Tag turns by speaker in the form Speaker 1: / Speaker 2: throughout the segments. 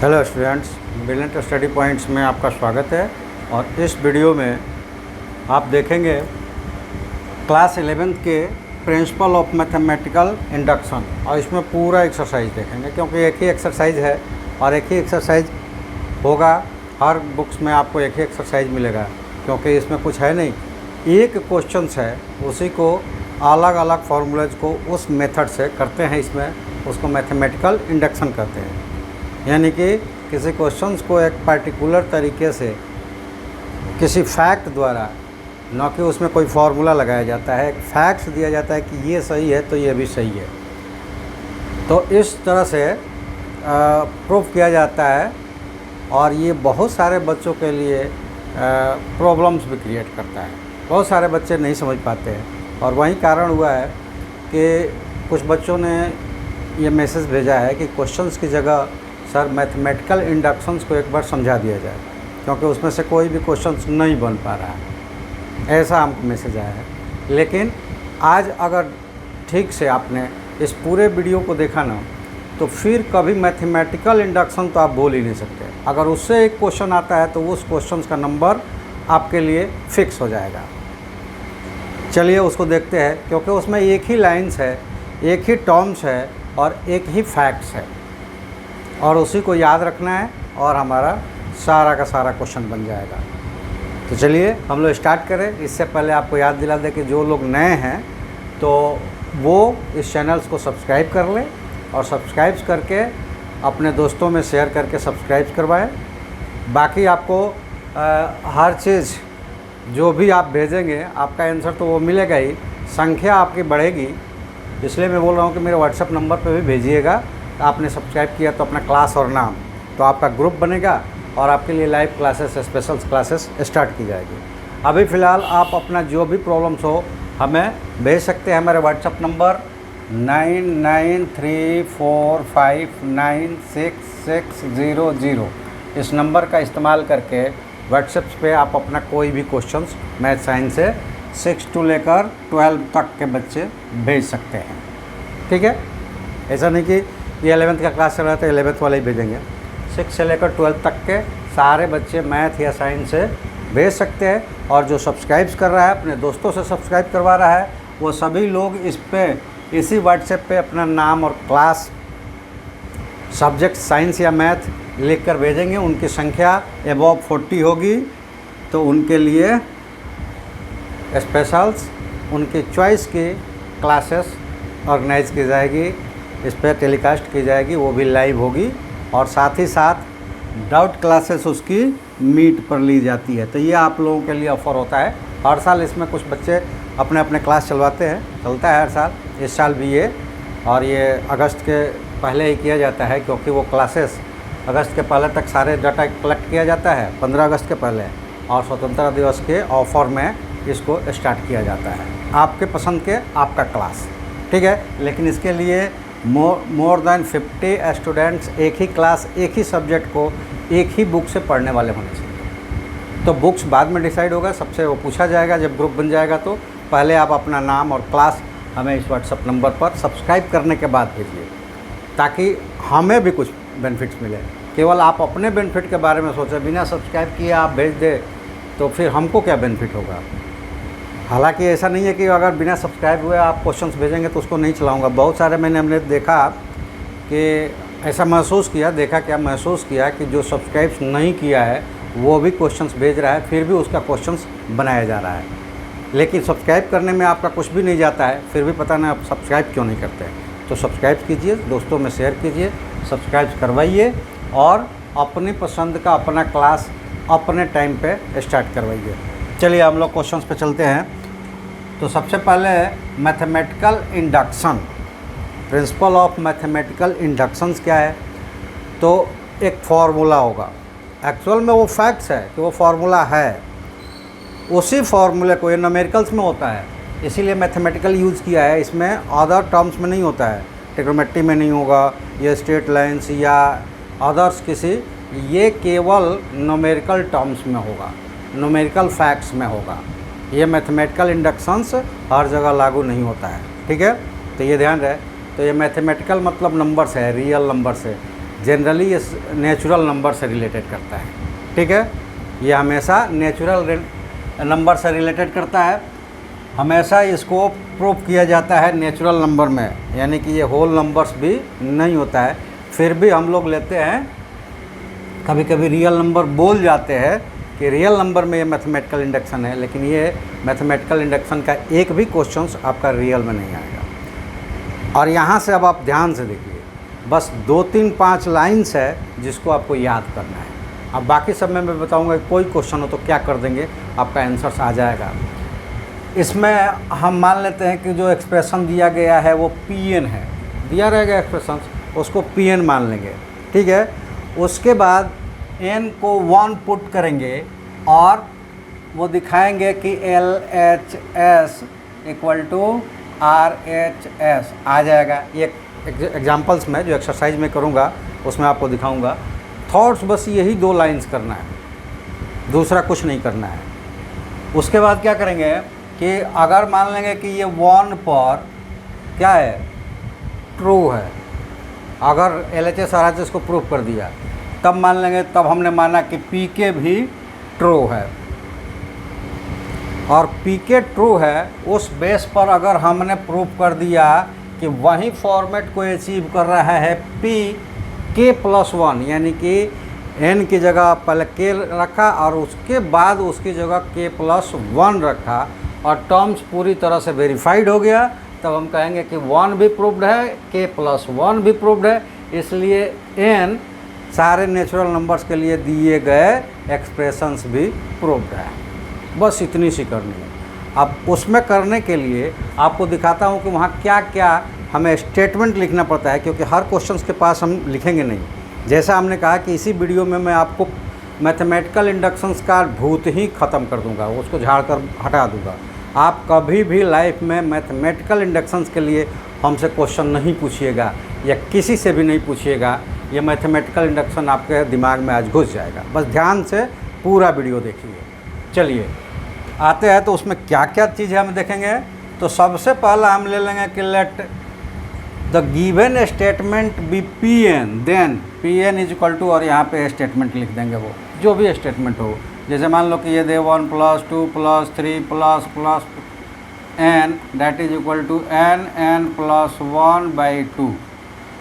Speaker 1: Hello students, brilliant study points में आपका स्वागत है। और इस वीडियो में आप देखेंगे क्लास 11th के प्रिंसिपल ऑफ मैथमेटिकल इंडक्शन, और इसमें पूरा एक्सरसाइज देखेंगे क्योंकि एक ही एक्सरसाइज है और एक ही एक्सरसाइज होगा। हर बुक्स में आपको एक ही एक्सरसाइज मिलेगा क्योंकि इसमें कुछ है नहीं, एक क्वेश्चन है, उसी को अलग अलग फार्मूलाज को उस मेथड से करते हैं। इसमें उसको मैथमेटिकल इंडक्शन कहते हैं, यानी कि किसी क्वेश्चंस को एक पार्टिकुलर तरीके से किसी फैक्ट द्वारा, न कि उसमें कोई फार्मूला लगाया जाता है, एक फैक्ट्स दिया जाता है कि ये सही है तो ये भी सही है, तो इस तरह से प्रूफ किया जाता है। और ये बहुत सारे बच्चों के लिए प्रॉब्लम्स भी क्रिएट करता है। बहुत सारे बच्चे नहीं समझ पाते हैं और वही कारण हुआ है कि कुछ बच्चों ने ये मैसेज भेजा है कि क्वेश्चंस की जगह सर मैथमेटिकल इंडक्शंस को एक बार समझा दिया जाए, क्योंकि उसमें से कोई भी क्वेश्चंस नहीं बन पा रहा है, ऐसा हमको मैसेज आया है। लेकिन आज अगर ठीक से आपने इस पूरे वीडियो को देखा ना, तो फिर कभी मैथमेटिकल इंडक्शन तो आप बोल ही नहीं सकते। अगर उससे एक क्वेश्चन आता है तो उस क्वेश्चन का नंबर आपके लिए फिक्स हो जाएगा। चलिए उसको देखते हैं, क्योंकि उसमें एक ही लाइन्स है, एक ही टर्म्स है और एक ही फैक्ट्स है, और उसी को याद रखना है और हमारा सारा का सारा क्वेश्चन बन जाएगा। तो चलिए हम लोग स्टार्ट करें। इससे पहले आपको याद दिला दें कि जो लोग नए हैं तो वो इस चैनल्स को सब्सक्राइब कर लें और सब्सक्राइब करके अपने दोस्तों में शेयर करके सब्सक्राइब करवाएं। बाकी आपको हर चीज़ जो भी आप भेजेंगे आपका आंसर तो वो मिलेगा ही, संख्या आपकी बढ़ेगी। इसलिए मैं बोल रहा हूँ कि मेरे व्हाट्सएप नंबर पे भी भेजिएगा। आपने सब्सक्राइब किया तो अपना क्लास और नाम, तो आपका ग्रुप बनेगा और आपके लिए live classes, special classes start की जाएगी। अभी फ़िलहाल आप अपना जो भी प्रॉब्लम्स हो हमें भेज सकते हैं। हमारे व्हाट्सएप नंबर 9934596600, इस नंबर का इस्तेमाल करके व्हाट्सएप पे आप अपना कोई भी क्वेश्चंस मैथ साइंस से 6 to लेकर 12 तक के बच्चे भेज सकते हैं। ठीक है, ऐसा नहीं कि ये 11th का क्लास चल रहा है तो 11th वाले ही भेजेंगे। 6 से लेकर 12 तक के सारे बच्चे मैथ या साइंस से भेज सकते हैं। और जो सब्सक्राइब कर रहा है, अपने दोस्तों से सब्सक्राइब करवा रहा है, वो सभी लोग इस पे इसी व्हाट्सएप पे अपना नाम और क्लास, सब्जेक्ट साइंस या मैथ लिख कर भेजेंगे। उनकी संख्या अबव 40 होगी तो उनके लिए स्पेशल्स, उनकी चॉइस की क्लासेस ऑर्गेनाइज की जाएगी, इस पर टेलीकास्ट की जाएगी, वो भी लाइव होगी। और साथ ही साथ डाउट क्लासेस उसकी मीट पर ली जाती है। तो ये आप लोगों के लिए ऑफ़र होता है। हर साल इसमें कुछ बच्चे अपने अपने क्लास चलवाते हैं, चलता है हर साल। इस साल भी ये, और ये अगस्त के पहले ही किया जाता है, क्योंकि वो क्लासेस अगस्त के पहले तक सारे डाटा कलेक्ट किया जाता है, 15 अगस्त के पहले, और स्वतंत्रता दिवस के ऑफ़र में इसको स्टार्ट किया जाता है। आपके पसंद के आपका क्लास, ठीक है। लेकिन इसके लिए मोर देन 50 स्टूडेंट्स एक ही क्लास, एक ही सब्जेक्ट को एक ही बुक से पढ़ने वाले होने चाहिए। तो बुक्स बाद में डिसाइड होगा, सबसे वो पूछा जाएगा जब ग्रुप बन जाएगा। तो पहले आप अपना नाम और क्लास हमें इस व्हाट्सएप नंबर पर सब्सक्राइब करने के बाद भेजिए, ताकि हमें भी कुछ बेनिफिट्स मिले। केवल आप अपने बेनिफिट के बारे में सोचें, बिना सब्सक्राइब किए आप भेज दें तो फिर हमको क्या बेनिफिट होगा। हालांकि ऐसा नहीं है कि अगर बिना सब्सक्राइब हुए आप क्वेश्चंस भेजेंगे तो उसको नहीं चलाऊंगा। बहुत सारे हमने देखा कि ऐसा महसूस किया, महसूस किया कि जो सब्सक्राइब नहीं किया है वो भी क्वेश्चंस भेज रहा है, फिर भी उसका क्वेश्चंस बनाया जा रहा है। लेकिन सब्सक्राइब करने में आपका कुछ भी नहीं जाता है, फिर भी पता नहीं आप सब्सक्राइब क्यों नहीं करते। तो सब्सक्राइब कीजिए, दोस्तों में शेयर कीजिए, सब्सक्राइब करवाइए और अपनी पसंद का अपना क्लास अपने टाइम पे स्टार्ट करवाइए। चलिए हम लोग क्वेश्चंस पे चलते हैं। तो सबसे पहले mathematical induction, principle of mathematical inductions क्या है। तो एक फार्मूला होगा, एक्चुअल में वो फैक्ट्स है कि वो फार्मूला है, उसी फार्मूले को, ये न्यूमेरिकल्स में होता है इसीलिए मैथमेटिकल यूज़ किया है। इसमें अदर टर्म्स में नहीं होता है, ट्रिग्नोमेट्री में नहीं होगा, ये स्ट्रेट लाइन्स या अदर्स किसी, ये केवल न्यूमेरिकल टर्म्स में होगा, न्यूमेरिकल फैक्ट्स में होगा। ये मैथमेटिकल इंडक्शंस हर जगह लागू नहीं होता है, ठीक है। तो ये ध्यान रहे। तो ये मैथमेटिकल मतलब नंबर से है, रियल नंबर से। जनरली ये नेचुरल नंबर से रिलेटेड करता है, ठीक है। ये हमेशा नेचुरल नंबर से रिलेटेड करता है, हमेशा इसको प्रूव किया जाता है नेचुरल नंबर में, यानी कि ये होल नंबर्स भी नहीं होता है। फिर भी हम लोग लेते हैं, कभी कभी रियल नंबर बोल जाते हैं कि रियल नंबर में ये मैथमेटिकल इंडक्शन है, लेकिन ये मैथमेटिकल इंडक्शन का एक भी क्वेश्चंस आपका रियल में नहीं आएगा। और यहाँ से अब आप ध्यान से देखिए, बस 2-3-5 लाइन्स है जिसको आपको याद करना है। अब बाकी सब में मैं बताऊँगा, कोई क्वेश्चन हो तो क्या कर देंगे, आपका आंसर्स आ जाएगा। इसमें हम मान लेते हैं कि जो एक्सप्रेशन दिया गया है वो Pn है, दिया रहेगा एक्सप्रेशन, उसको Pn मान लेंगे, ठीक है। उसके बाद n को 1 पुट करेंगे और वो दिखाएंगे कि LHS इक्वल टू RHS आ जाएगा। ये एग्जाम्पल्स में जो एक्सरसाइज में करूँगा उसमें आपको दिखाऊँगा। थॉट्स बस यही 2 लाइन्स करना है, दूसरा कुछ नहीं करना है। उसके बाद क्या करेंगे कि अगर मान लेंगे कि ये 1 पर क्या है, ट्रू है, अगर LHS RHS को प्रूफ कर दिया तब मान लेंगे, तब हमने माना कि PK भी ट्रू है। और PK ट्रू है, उस बेस पर अगर हमने प्रूफ कर दिया कि वही फॉर्मेट को अचीव कर रहा है K+1, यानी कि n की जगह पहले K रखा और उसके बाद उसकी जगह K+1 रखा और टर्म्स पूरी तरह से वेरीफाइड हो गया, तब हम कहेंगे कि 1 भी प्रूव्ड है, K+1 भी प्रूव्ड है। इसलिए n सारे नेचुरल नंबर्स के लिए दिए गए एक्सप्रेशंस भी प्रूव्ड है। बस इतनी सी करनी है। अब उसमें करने के लिए आपको दिखाता हूँ कि वहाँ क्या क्या हमें स्टेटमेंट लिखना पड़ता है, क्योंकि हर क्वेश्चंस के पास हम लिखेंगे नहीं। जैसा हमने कहा कि इसी वीडियो में मैं आपको मैथमेटिकल इंडक्शंस का भूत ही ख़त्म कर दूंगा, उसको झाड़ कर हटा दूंगा। आप कभी भी लाइफ में मैथमेटिकल इंडक्शंस के लिए हमसे क्वेश्चन नहीं पूछिएगा या किसी से भी नहीं पूछिएगा। ये मैथमेटिकल इंडक्शन आपके दिमाग में आज घुस जाएगा। बस ध्यान से पूरा वीडियो देखिए। चलिए आते हैं, तो उसमें क्या क्या चीज़ें हम देखेंगे। तो सबसे पहला हम ले लेंगे कि let the given statement be Pn, then Pn is equal to, और यहाँ पे स्टेटमेंट लिख देंगे, वो जो भी स्टेटमेंट हो। जैसे मान लो कि ये दे 1 + 2 + 3 + n that is equal to n+1/2,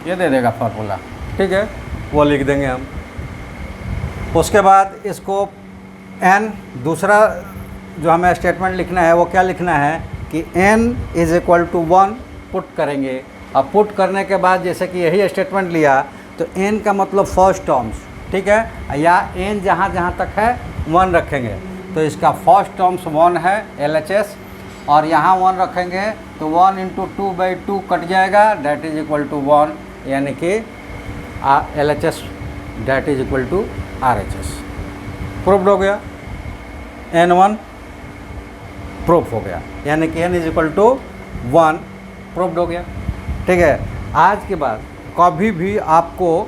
Speaker 1: ये दे देगा फार्मूला, ठीक है, वो लिख देंगे हम। उसके बाद इसको n, दूसरा जो हमें स्टेटमेंट लिखना है वो क्या लिखना है कि n is equal to 1 put करेंगे। अब पुट करने के बाद जैसे कि यही स्टेटमेंट लिया तो n का मतलब फर्स्ट टर्म्स, ठीक है, या n जहाँ जहाँ तक है 1 रखेंगे, तो इसका फर्स्ट टर्म्स 1 है LHS, और यहाँ 1 रखेंगे तो 1 × 2/2 कट जाएगा, डैट इज इक्वल टू 1, यानी कि LHS that is equal to RHS। Proved हो गया, N1 प्रूफ हो गया, यानी कि n is equal to 1 proved हो गया, ठीक है। आज के बाद कभी भी आपको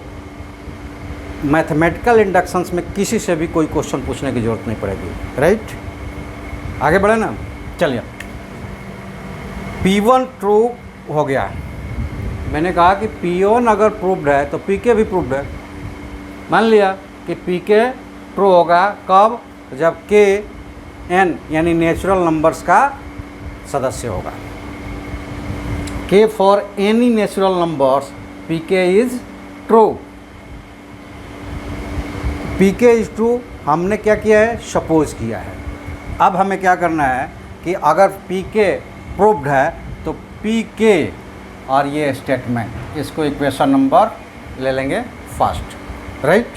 Speaker 1: मैथमेटिकल इंडक्शंस में किसी से भी कोई क्वेश्चन पूछने की ज़रूरत नहीं पड़ेगी, राइट। आगे बढ़े ना, चलिए। P1 ट्रू हो गया, मैंने कहा कि P1 अगर प्रूव्ड है तो PK भी प्रूव्ड है। मान लिया कि PK ट्रू होगा कब, जब Kn यानी नेचुरल नंबर्स का सदस्य होगा। K for any natural numbers PK is true. PK is true हमने क्या किया है, सपोज किया है। अब हमें क्या करना है कि अगर PK प्रूव्ड है तो PK और ये स्टेटमेंट, इसको इक्वेशन नंबर ले लेंगे फर्स्ट, राइट।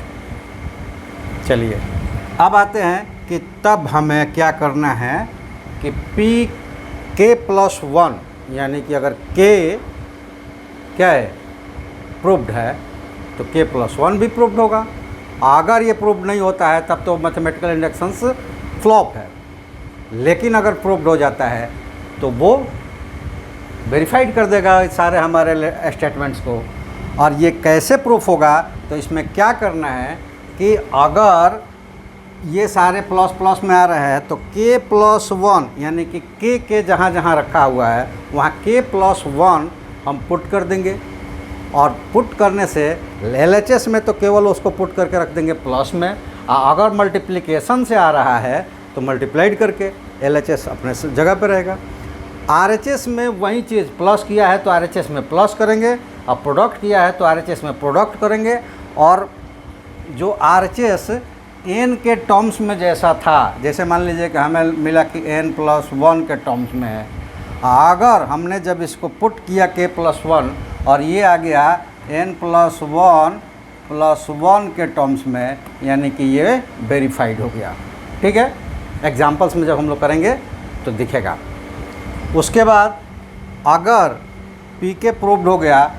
Speaker 1: चलिए अब आते हैं कि तब हमें क्या करना है कि K+1, यानी कि अगर K क्या है, प्रूव्ड है, तो K+1 भी प्रूव्ड होगा। अगर ये प्रूव्ड नहीं होता है तब तो मैथमेटिकल इंडक्शंस फ्लॉप है, लेकिन अगर प्रूव्ड हो जाता है तो वो वेरीफाइड कर देगा सारे हमारे स्टेटमेंट्स को। और ये कैसे प्रूफ होगा, तो इसमें क्या करना है कि अगर ये सारे प्लस प्लस में आ रहे हैं तो K+1, यानी कि K जहाँ जहाँ रखा हुआ है वहाँ K+1 हम पुट कर देंगे, और पुट करने से LHS में तो केवल उसको पुट करके रख देंगे प्लस में, अगर मल्टीप्लिकेशन से आ रहा है तो मल्टीप्लाइड करके LHS अपने जगह पर रहेगा। RHS में वही चीज़, प्लस किया है तो RHS में प्लस करेंगे, और प्रोडक्ट किया है तो RHS में प्रोडक्ट करेंगे। और जो RHS n के टर्म्स में जैसा था, जैसे मान लीजिए कि हमें मिला कि n+1 के टर्म्स में है, अगर हमने जब इसको पुट किया k+1 और ये आ गया n+1 के टर्म्स में, यानी कि ये वेरीफाइड हो गया। ठीक है, एग्जाम्पल्स में जब हम लोग करेंगे तो दिखेगा। उसके बाद अगर pk प्रूव्ड हो गया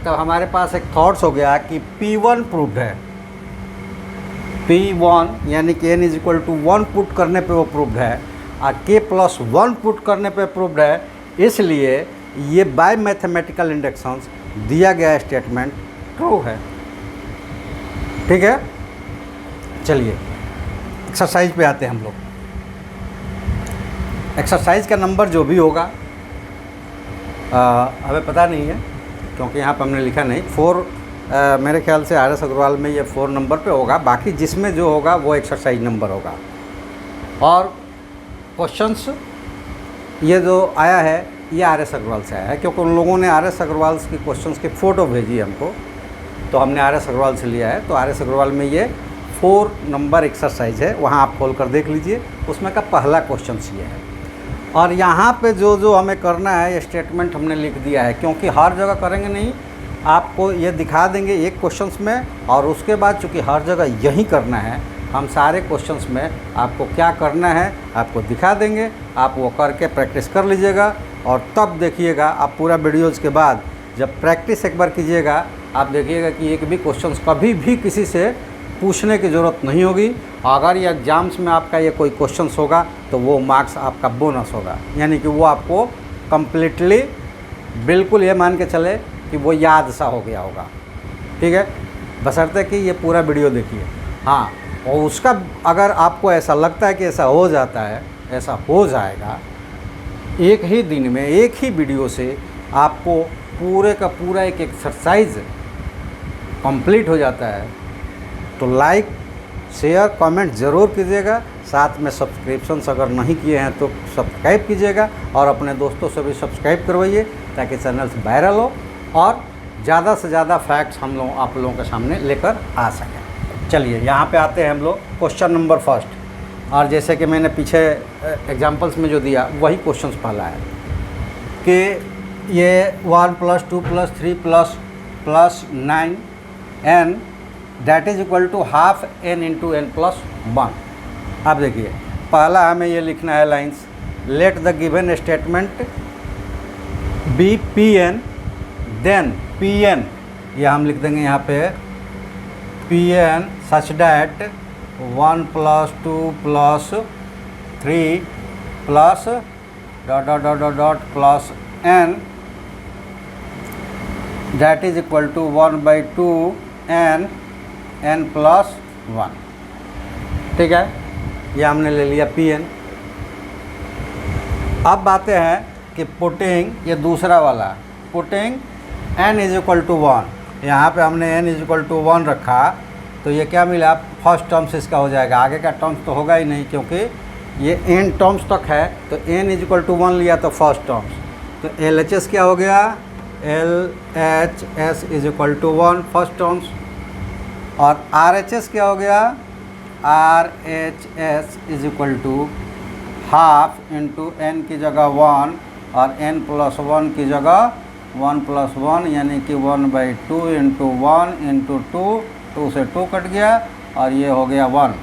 Speaker 1: तब हमारे पास एक थॉट्स हो गया कि p1 प्रूव्ड है। p1 यानी कि n=1 पुट करने पे वो प्रूव्ड है, और k+1 पुट करने पे प्रूव्ड है, इसलिए ये बाय मैथमेटिकल इंडक्शंस दिया गया स्टेटमेंट ट्रू है। ठीक है, चलिए एक्सरसाइज पे आते हैं हम लोग। एक्सरसाइज का नंबर जो भी होगा हमें पता नहीं है, क्योंकि यहाँ पर हमने लिखा नहीं। 4 मेरे ख्याल से RS अग्रवाल में ये 4 नंबर पे होगा, बाकी जिसमें जो होगा वो एक्सरसाइज नंबर होगा। और क्वेश्चंस ये जो आया है ये RS अग्रवाल से आया है, क्योंकि उन लोगों ने RS अग्रवाल की क्वेश्चंस की फ़ोटो भेजी है हमको, तो हमने RS अग्रवाल से लिया है। तो RS अग्रवाल में ये 4 नंबर एक्सरसाइज है, वहाँ आप खोल कर देख लीजिए। उसमें का पहला क्वेश्चन ये है, और यहाँ पे जो जो हमें करना है ये स्टेटमेंट हमने लिख दिया है, क्योंकि हर जगह करेंगे नहीं, आपको ये दिखा देंगे एक क्वेश्चंस में, और उसके बाद चूँकि हर जगह यही करना है, हम सारे क्वेश्चंस में आपको क्या करना है आपको दिखा देंगे। आप वो करके प्रैक्टिस कर लीजिएगा, और तब देखिएगा आप पूरा वीडियोज़ के बाद जब प्रैक्टिस एक बार कीजिएगा, आप देखिएगा कि एक भी क्वेश्चंस कभी भी किसी से पूछने की ज़रूरत नहीं होगी। अगर ये एग्ज़ाम्स में आपका ये कोई क्वेश्चंस होगा तो वो मार्क्स आपका बोनस होगा, यानी कि वो आपको कम्प्लीटली बिल्कुल ये मान के चले कि वो याद सा हो गया होगा। ठीक है, बशर्ते कि ये पूरा वीडियो देखिए। हाँ, और उसका अगर आपको ऐसा लगता है कि ऐसा हो जाता है, ऐसा हो जाएगा, एक ही दिन में एक ही वीडियो से आपको पूरे का पूरा एक एक्सरसाइज कंप्लीट हो जाता है, तो लाइक शेयर कमेंट ज़रूर कीजिएगा। साथ में सब्सक्रिप्शंस अगर नहीं किए हैं तो सब्सक्राइब कीजिएगा, और अपने दोस्तों से भी सब्सक्राइब करवाइए ताकि चैनल वायरल हो और ज़्यादा से ज़्यादा फैक्ट्स हम लोग आप लोगों के सामने लेकर आ सकें। चलिए यहाँ पे आते हैं हम लोग क्वेश्चन नंबर फर्स्ट, और जैसे कि मैंने पीछे एग्जांपल्स में जो दिया वही क्वेश्चंस पहला है कि ये 1 + 2 + 3 + 9 n that is equal to half n × n + 1। आप देखिए पहला हमें ये लिखना है lines, let the given statement be Pn then Pn, ये हम लिख देंगे यहाँ पे Pn such that 1 + 2 + 3 + ... n that is equal to 1/2 n + 1। ठीक है, ये हमने ले लिया Pn। अब आते हैं कि पुटिंग, ये दूसरा वाला पुटिंग n = 1, यहाँ पे हमने n = 1 रखा, तो ये क्या मिला, फर्स्ट टर्म्स इसका हो जाएगा, आगे का टर्म्स तो होगा ही नहीं क्योंकि ये n टर्म्स तक है। तो n = 1 लिया तो फर्स्ट टर्म्स, तो LHS क्या हो गया, LHS = 1 फर्स्ट टर्म्स, और RHS क्या हो गया, RHS = हाफ × n की जगह 1 और n+1 की जगह 1 + 1, यानी कि 1/2 × 1 × 2, 2 से 2 कट गया और ये हो गया 1।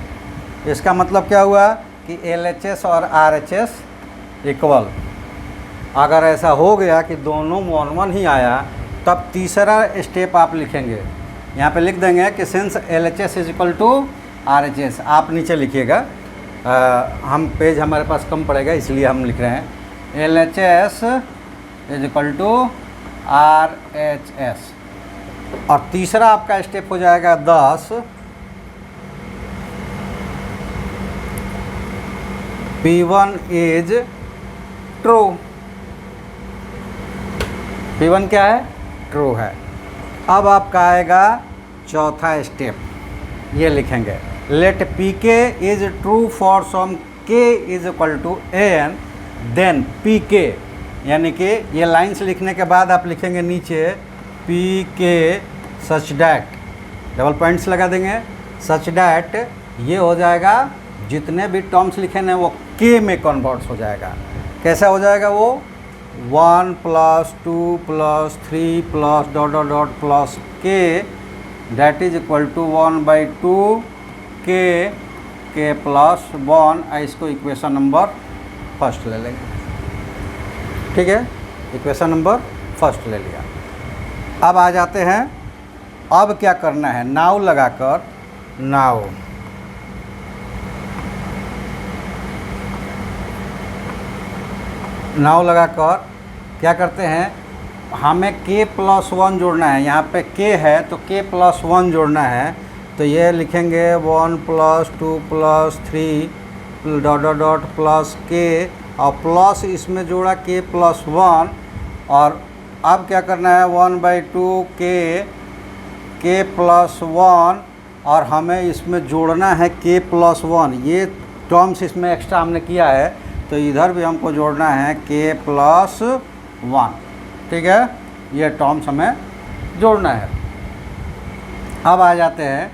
Speaker 1: इसका मतलब क्या हुआ कि LHS और RHS इक्वल। अगर ऐसा हो गया कि दोनों 1 ही आया, तब तीसरा स्टेप आप लिखेंगे, यहाँ पे लिख देंगे कि सिंस LHS = RHS, आप नीचे लिखिएगा, हम पेज हमारे पास कम पड़ेगा इसलिए हम लिख रहे हैं LHS = RHS। और तीसरा आपका स्टेप हो जाएगा 10 P1 इज ट्रू। P1 क्या है, ट्रू है। अब आपका आएगा चौथा स्टेप, ये लिखेंगे let P K is true for some K is equal to A N, then P K, यानी कि ये लाइन्स लिखने के बाद आप लिखेंगे नीचे पी के सच डैट, डबल पॉइंट्स लगा देंगे, सच डैट ये हो जाएगा जितने भी टर्म्स लिखे ना वो के में कन्वर्ट्स हो जाएगा। कैसा हो जाएगा वो 1 + 2 + 3 + डॉट डॉट डॉट प्लस के दैट इज इक्वल टू 1/2 के प्लस 1। इसको इक्वेशन नंबर फर्स्ट ले लेंगे, ठीक है, इक्वेशन नंबर फर्स्ट ले लिया। अब आ जाते हैं, अब क्या करना है, नाउ लगाकर, नाउ लगाकर क्या करते हैं, हमें k + 1 जोड़ना है। यहाँ पे k है तो k + 1 जोड़ना है, तो ये लिखेंगे 1 + 2 + 3 dot dot dot plus k, और प्लस इसमें जोड़ा k + 1, और अब क्या करना है 1/2 k + 1, और हमें इसमें जोड़ना है k + 1। ये टर्म्स इसमें एक्स्ट्रा हमने किया है, तो इधर भी हमको जोड़ना है k + 1, ठीक है, ये टर्म्स हमें जोड़ना है। अब आ जाते हैं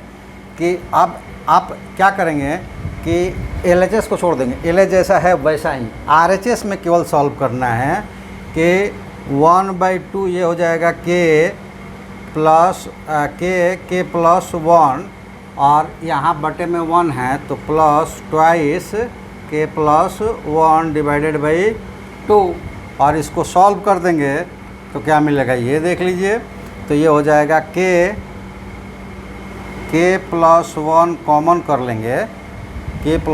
Speaker 1: कि अब आप क्या करेंगे कि LHS को छोड़ देंगे, LH जैसा है वैसा ही RHS में केवल सॉल्व करना है कि 1/2 ये हो जाएगा k + 1, और यहाँ बटे में 1 है तो plus twice k + 1 divided by 2, और इसको सॉल्व कर देंगे तो क्या मिलेगा ये देख लीजिए। तो ये हो जाएगा k + 1 कॉमन कर लेंगे, k +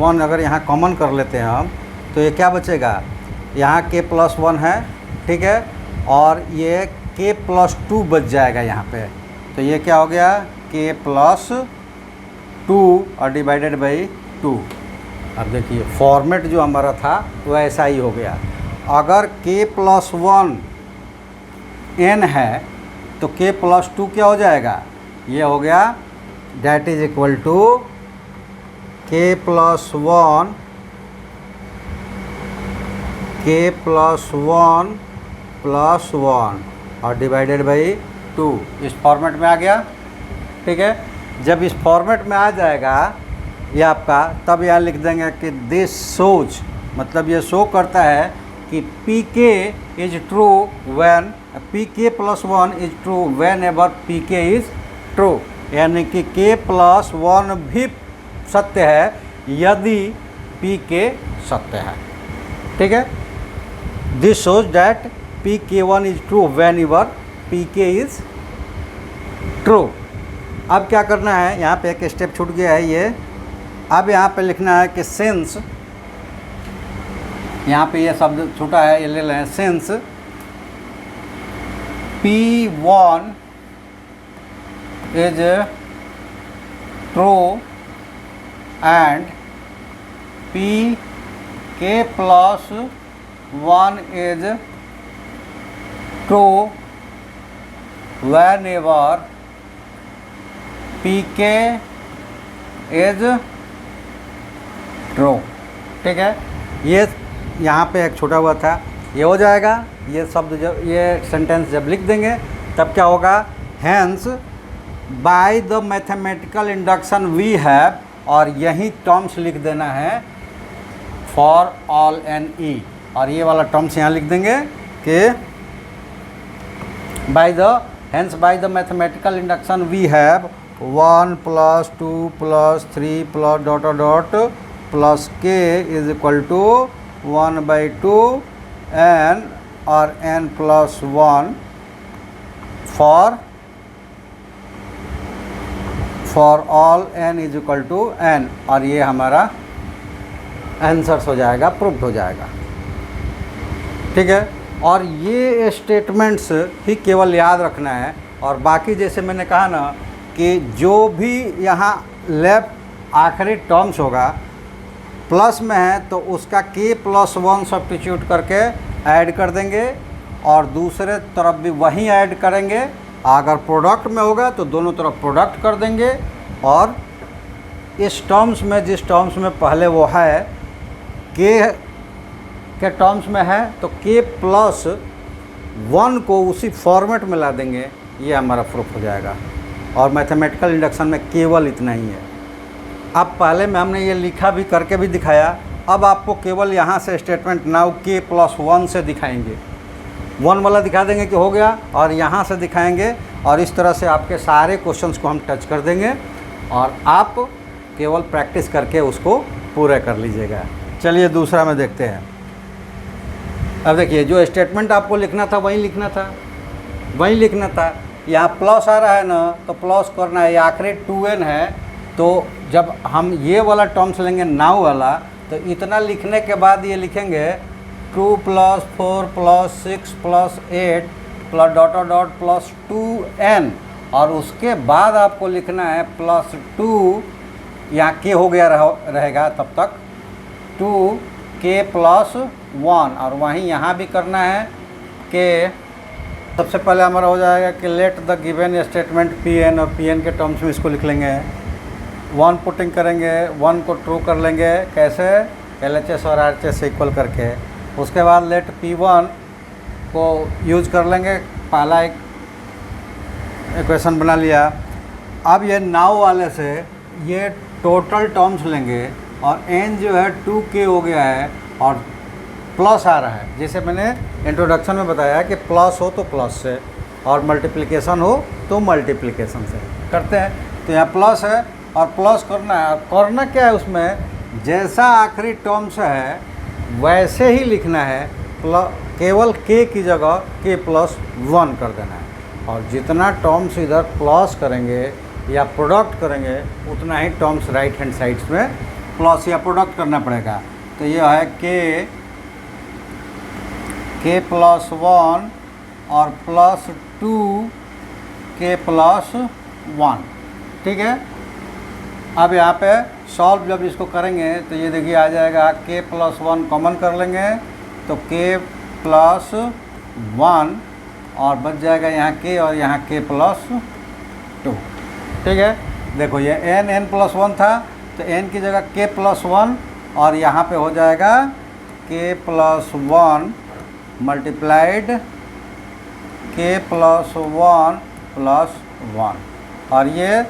Speaker 1: 1 अगर यहाँ कॉमन कर लेते हैं हम तो ये क्या बचेगा, यहाँ k + 1 है, ठीक है, और ये k + 2 बच जाएगा यहाँ पे, तो ये क्या हो गया k + 2 और डिवाइडेड बाई 2। अब देखिए फॉर्मेट जो हमारा था वो ऐसा ही हो गया। अगर k + 1 n है तो k + 2 क्या हो जाएगा, ये हो गया that is equal to k + 1 + 1 और डिवाइडेड बाई 2, इस फॉर्मेट में आ गया, ठीक है। जब इस फॉर्मेट में आ जाएगा ये आपका, तब यहाँ लिख देंगे कि दिस शोज, मतलब ये शो करता है कि pk is true when pk + 1 is true when ever pk is true, यानी कि k + 1 भी सत्य है यदि pk सत्य है, ठीक है। This shows that pk1 is true when ever pk is true. अब क्या करना है, यहाँ पे एक स्टेप छूट गया है ये, अब यहाँ पे लिखना है कि सिंस, यहाँ पे ये शब्द छूटा है, ये ले लें, since P1 is true and pk + 1 is true when ever pk is true, ठीक है। ये यहाँ पे एक छोटा हुआ था, ये हो जाएगा, ये शब्द जब, ये सेंटेंस जब लिख देंगे तब क्या होगा, hence by the mathematical induction we have, और यही टर्म्स लिख देना है फॉर ऑल एन ई, और ये वाला टर्म्स यहाँ लिख देंगे कि by the mathematical induction we have 1 + 2 + 3 + dot dot plus k is equal to 1/2 n और n + 1 for all n is equal to n, और ये हमारा आंसर्स हो जाएगा, प्रूव्ड हो जाएगा, ठीक है। और ये स्टेटमेंट्स ही केवल याद रखना है, और बाकी जैसे मैंने कहा ना कि जो भी यहाँ लेफ्ट आखिरी टर्म्स होगा प्लस में है तो उसका k + 1 सब्स्टिट्यूट करके ऐड कर देंगे, और दूसरे तरफ भी वही ऐड करेंगे अगर प्रोडक्ट में होगा तो दोनों तरफ प्रोडक्ट कर देंगे, और इस टर्म्स में जिस टर्म्स में पहले वो है के टर्म्स में है तो k प्लस 1 को उसी फॉर्मेट में ला देंगे, ये हमारा प्रूफ हो जाएगा। और मैथमेटिकल इंडक्शन में केवल इतना ही है। अब पहले में हमने ये लिखा भी करके भी दिखाया, अब आपको केवल यहाँ से स्टेटमेंट नाउ k प्लस 1 से दिखाएंगे, 1 वाला दिखा देंगे कि हो गया, और यहाँ से दिखाएंगे, और इस तरह से आपके सारे क्वेश्चंस को हम टच कर देंगे और आप केवल प्रैक्टिस करके उसको पूरा कर लीजिएगा। चलिए दूसरा में देखते हैं। अब देखिए, जो स्टेटमेंट आपको लिखना था वही लिखना था, यहाँ प्लस आ रहा है ना, तो प्लस करना है। ये आखिरी 2n है, तो जब हम ये वाला टर्म्स लेंगे नाउ वाला, तो इतना लिखने के बाद ये लिखेंगे 2 + 4 + 6 + 8 plus dot dot plus 2n, और उसके बाद आपको लिखना है +2, यहाँ k हो गया रहेगा तब तक, 2k + 1, और वहीं यहाँ भी करना है k। सबसे पहले हमारा हो जाएगा कि let the given statement Pn, और Pn के टर्म्स में इसको लिख लेंगे, 1 पुटिंग करेंगे, 1 को ट्रू कर लेंगे, कैसे, LHS और RHS से इक्वल करके। उसके बाद लेट P1 को यूज कर लेंगे, पहला एक इक्वेशन बना लिया। अब ये नाउ वाले से ये टोटल टर्म्स लेंगे, और n जो है 2k हो गया है, और प्लस आ रहा है, जैसे मैंने इंट्रोडक्शन में बताया कि प्लस हो तो प्लस से, और मल्टीप्लिकेशन हो तो मल्टीप्लिकेशन से करते हैं। तो यहाँ प्लस है और प्लस करना है, और करना क्या है उसमें, जैसा आखिरी टर्म्स है वैसे ही लिखना है, केवल k की जगह k + 1 कर देना है, और जितना टर्म्स इधर प्लस करेंगे या प्रोडक्ट करेंगे उतना ही टर्म्स राइट हैंड साइड्स में प्लस या प्रोडक्ट करना पड़ेगा। तो ये है k + 1 और +2 k + 1, ठीक है। अब यहाँ पे सॉल्व जब इसको करेंगे तो ये देखिए आ जाएगा k + 1 कॉमन कर लेंगे तो k + 1, और बच जाएगा यहाँ k और यहाँ k + 2, ठीक है। देखो ये n + 1 था, तो n की जगह k + 1, और यहाँ पे हो जाएगा k + 1 मल्टीप्लाइड k + 1 + 1, और ये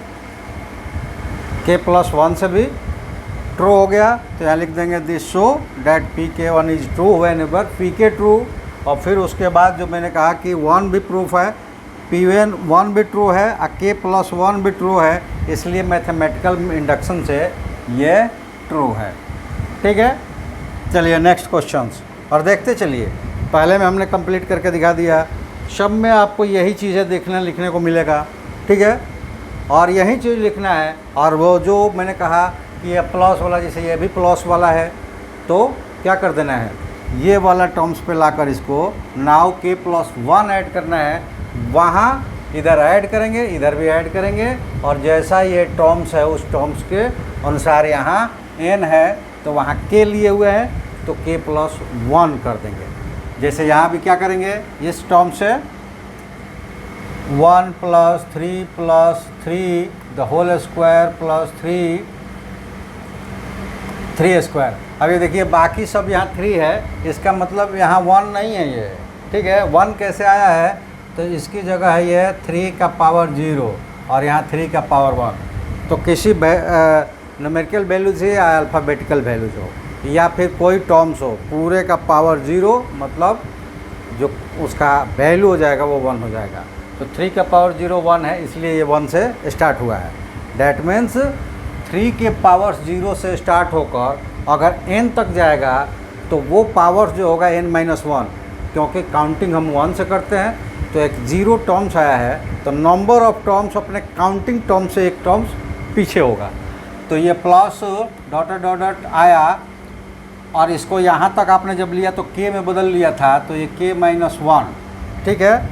Speaker 1: k + 1 से भी ट्रू हो गया। तो यहाँ लिख देंगे this show that pk1 is true whenever pk true, और फिर उसके बाद जो मैंने कहा कि 1 भी प्रूफ है, p1 भी ट्रू है, और k + 1 भी ट्रू है, इसलिए मैथमेटिकल इंडक्शन से ये ट्रू है, ठीक है। चलिए नेक्स्ट क्वेश्चंस और देखते चलिए। पहले में हमने कंप्लीट करके दिखा दिया, सब में आपको यही चीज़ें लिखने को मिलेगा, ठीक है, और यही चीज़ लिखना है। और वो जो मैंने कहा कि ये प्लस वाला, जैसे ये भी प्लस वाला है, तो क्या कर देना है, ये वाला टर्म्स पे लाकर इसको नाउ k + 1 ऐड करना है, वहाँ इधर ऐड करेंगे, इधर भी ऐड करेंगे, और जैसा ये टर्म्स है उस टर्म्स के अनुसार यहाँ n है तो वहाँ k लिए हुए हैं तो k + 1 कर देंगे। जैसे यहाँ भी क्या करेंगे, इस टर्म से 1 + 3 + 3 द होल स्क्वायर + 3 स्क्वायर। अभी देखिए बाकी सब यहाँ 3 है, इसका मतलब यहाँ 1 नहीं है ये, ठीक है। 1 कैसे आया है, तो इसकी जगह है ये 3 का पावर 0 और यहाँ 3 का पावर 1। तो किसी न्यूमेरिकल वैल्यूज है या अल्फ़ाबेटिकल वैल्यूज हो या फिर कोई टर्म्स हो, पूरे का पावर 0 मतलब जो उसका वैल्यू हो जाएगा वो 1 हो जाएगा। तो 3 का पावर 0 1 है, इसलिए ये 1 से स्टार्ट हुआ है। डैट मीन्स 3 के पावर 0 से स्टार्ट होकर अगर n तक जाएगा तो वो पावर जो होगा n-1, क्योंकि काउंटिंग हम 1 से करते हैं। तो एक 0 टर्म्स आया है तो नंबर ऑफ टर्म्स अपने काउंटिंग टर्म से एक टर्म्स पीछे होगा। तो ये प्लस डॉट डॉट डॉट आया, और इसको यहाँ तक आपने जब लिया तो k में बदल लिया था, तो ये k-1, ठीक है।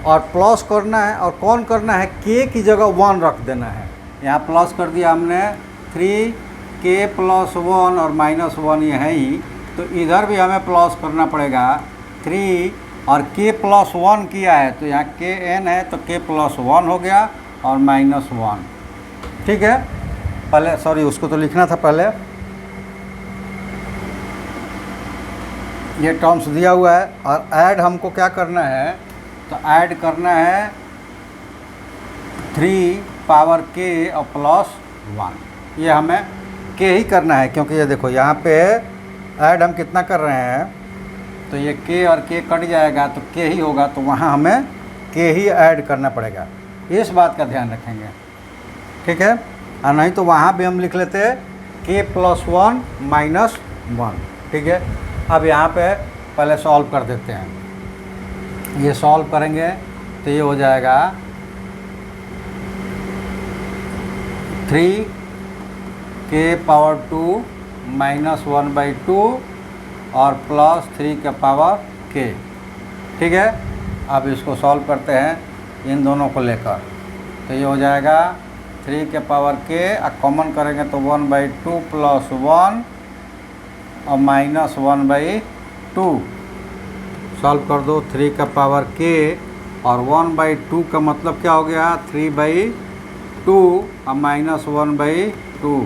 Speaker 1: और प्लस करना है, और कौन करना है, k की जगह 1 रख देना है। यहाँ प्लस कर दिया हमने 3k + 1 और -1 ये है ही, तो इधर भी हमें प्लस करना पड़ेगा 3 और k प्लस 1 किया है तो यहाँ k n है तो k प्लस 1 हो गया और माइनस 1। ठीक है, पहले सॉरी उसको तो लिखना था पहले। ये टर्म्स दिया हुआ है और ऐड हमको क्या करना है, तो ऐड करना है 3 पावर k और प्लस 1। ये हमें k ही करना है क्योंकि ये देखो यहाँ पे ऐड हम कितना कर रहे हैं, तो ये k और k कट जाएगा तो k ही होगा, तो वहाँ हमें k ही ऐड करना पड़ेगा। इस बात का ध्यान रखेंगे, ठीक है। और नहीं तो वहाँ भी हम लिख लेते k प्लस 1 माइनस 1। ठीक है, अब यहाँ पे पहले सॉल्व कर देते हैं। ये सॉल्व करेंगे तो ये हो जाएगा 3k पावर 2 माइनस 1/2 और प्लस 3 के पावर k। ठीक है, अब इसको सॉल्व करते हैं इन दोनों को लेकर, तो ये हो जाएगा 3 के पावर k, कॉमन करेंगे तो 1/2 प्लस 1 और माइनस 1/2। सॉल्व कर दो 3 का पावर k और 1/2 का मतलब क्या हो गया 3/2 और माइनस 1/2।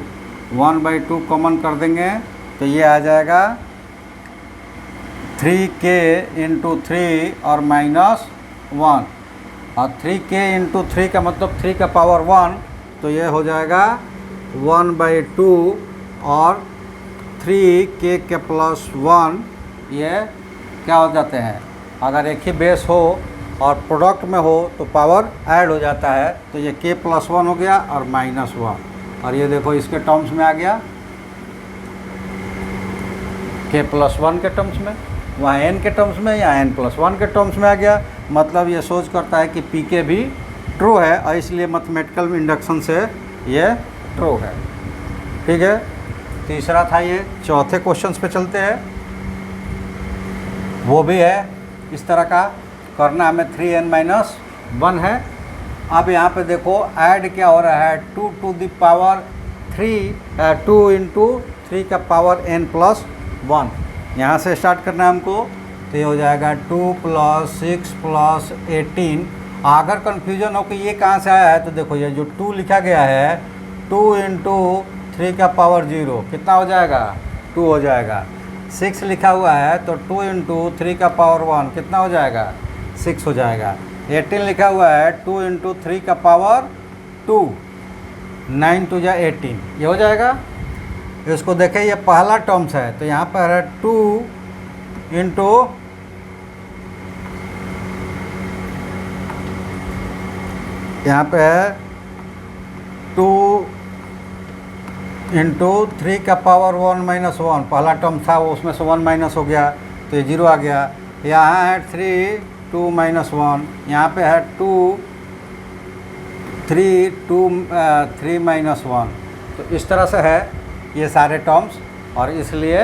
Speaker 1: 1/2 कॉमन कर देंगे तो ये आ जाएगा 3k इंटू 3 और माइनस 1, और 3k इंटू 3 का मतलब 3 का पावर 1, तो ये हो जाएगा 1/2 और 3k के प्लस 1। ये क्या हो जाते हैं, अगर एक ही बेस हो और प्रोडक्ट में हो तो पावर ऐड हो जाता है, तो ये k प्लस 1 हो गया और माइनस 1, और ये देखो इसके टर्म्स में आ गया k प्लस 1 के टर्म्स में, वहाँ n के टर्म्स में या n प्लस 1 के टर्म्स में आ गया। मतलब ये सोच करता है कि pk भी ट्रू है और इसलिए मैथमेटिकल इंडक्शन से ये ट्रू है। ठीक है, तीसरा था ये। चौथे क्वेश्चंस पे चलते हैं, वो भी है इस तरह का करना, हमें 3n-1 है। अब यहाँ पे देखो ऐड क्या हो रहा है, 2 टू द पावर 3 2 इंटू 3 का पावर n प्लस 1। यहाँ से स्टार्ट करना है हमको, तो ये हो जाएगा 2 + 6 + 18। अगर कन्फ्यूजन हो कि ये कहाँ से आया है तो देखो ये जो 2 लिखा गया है 2 इंटू 3 का पावर 0 कितना हो जाएगा 2 हो जाएगा। 6 लिखा हुआ है तो 2 इंटू 3 का पावर 1 कितना हो जाएगा 6 हो जाएगा। 18 लिखा हुआ है 2 इंटू 3 का पावर 2, 9 2 जा 18, ये हो जाएगा। इसको देखें ये पहला टर्म्स है तो यहाँ पर है 2 इंटू यहाँ पे है 2 इंटू 3 का पावर 1 माइनस 1, पहला टर्म था वो उसमें से 1 माइनस हो गया तो ये 0 आ गया। यहाँ है 3 2 माइनस 1, यहाँ पे है 2 3 माइनस 1। तो इस तरह से है ये सारे टर्म्स, और इसलिए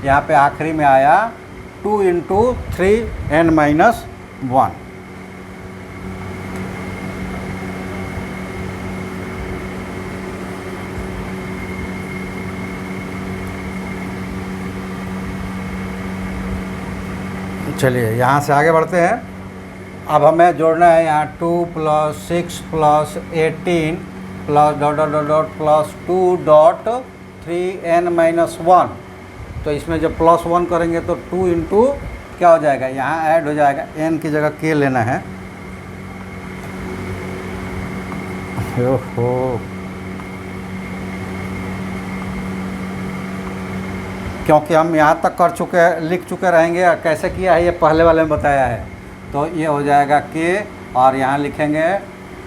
Speaker 1: यहाँ पे आखिरी में आया 2 इंटू 3n-1। चलिए यहाँ से आगे बढ़ते हैं। अब हमें जोड़ना है यहाँ 2 + 6 + 18 plus dot dot dot dot plus 2 dot 3n-1। तो इसमें जब +1 करेंगे तो 2 इंटू क्या हो जाएगा, यहाँ ऐड हो जाएगा, n की जगह k लेना है। ओहो, क्योंकि हम यहाँ तक कर चुके लिख चुके रहेंगे, और कैसे किया है ये पहले वाले में बताया है। तो ये हो जाएगा k, और यहाँ लिखेंगे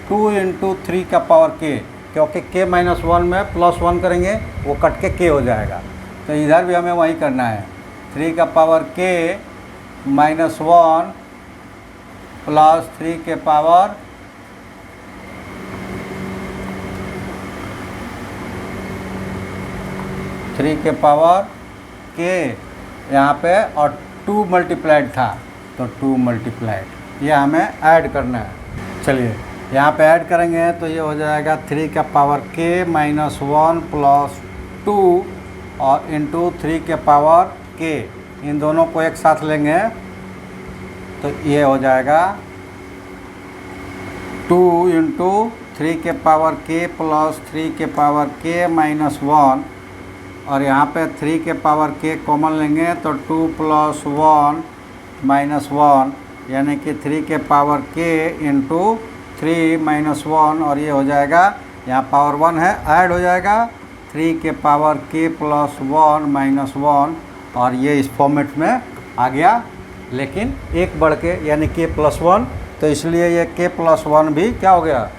Speaker 1: 2 इंटू 3 का पावर k, क्योंकि k-1 में +1 करेंगे वो कट के k हो जाएगा। तो इधर भी हमें वही करना है, 3 का पावर k -1 प्लस 3 के पावर k यहाँ पे, और 2 मल्टीप्लाइड था तो 2 मल्टीप्लाइड, ये हमें ऐड करना है। चलिए यहाँ पे ऐड करेंगे तो ये हो जाएगा 3 का पावर k -1 प्लस 2 और इंटू 3 के पावर k। इन दोनों को एक साथ लेंगे तो ये हो जाएगा 2 इंटू 3 के पावर k प्लस 3 के पावर k माइनस 1, और यहाँ पे 3 के पावर k कॉमन लेंगे तो 2 प्लस 1 माइनस 1, यानी कि 3 के पावर k इंटू 3 माइनस 1, और ये हो जाएगा, यहाँ पावर 1 है, ऐड हो जाएगा 3 के पावर k प्लस 1 माइनस 1, और ये इस फॉर्मेट में आ गया, लेकिन एक बढ़ के यानी k प्लस 1, तो इसलिए ये k प्लस 1 भी क्या हो गया,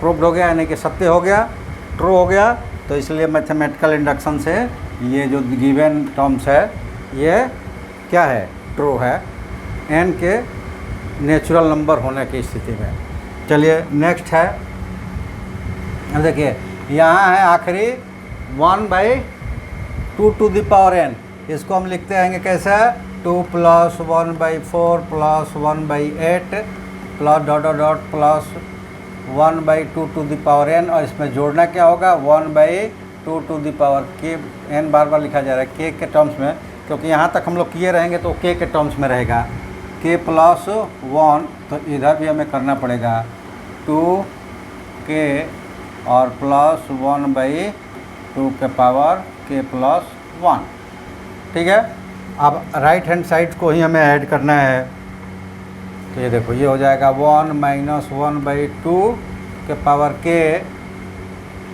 Speaker 1: प्रूव्ड हो गया, यानी कि सत्य हो गया, ट्रू हो गया। तो इसलिए मैथमेटिकल इंडक्शन से ये जो गिवन टर्म्स है ये क्या है, ट्रू है n के नेचुरल नंबर होने की स्थिति में। चलिए नेक्स्ट है, देखिए यहाँ है आखिरी 1/2 टू द पावर n, इसको हम लिखते हैं कैसे, 2 plus 1/4 plus 1/8 plus dot dot dot plus 1/2 to the power n, और इसमें जोड़ना क्या होगा, 1/2 to the power k, n बार बार लिखा जा रहा है k के टर्म्स में, क्योंकि यहाँ तक हम लोग किए रहेंगे तो k के टर्म्स में रहेगा, k प्लस 1, तो इधर भी हमें करना पड़ेगा 2k और प्लस 1/2 के पावर k प्लस 1, ठीक है। अब राइट हैंड साइड को ही हमें ऐड करना है, तो ये देखो ये हो जाएगा 1 माइनस 1/2 के पावर k,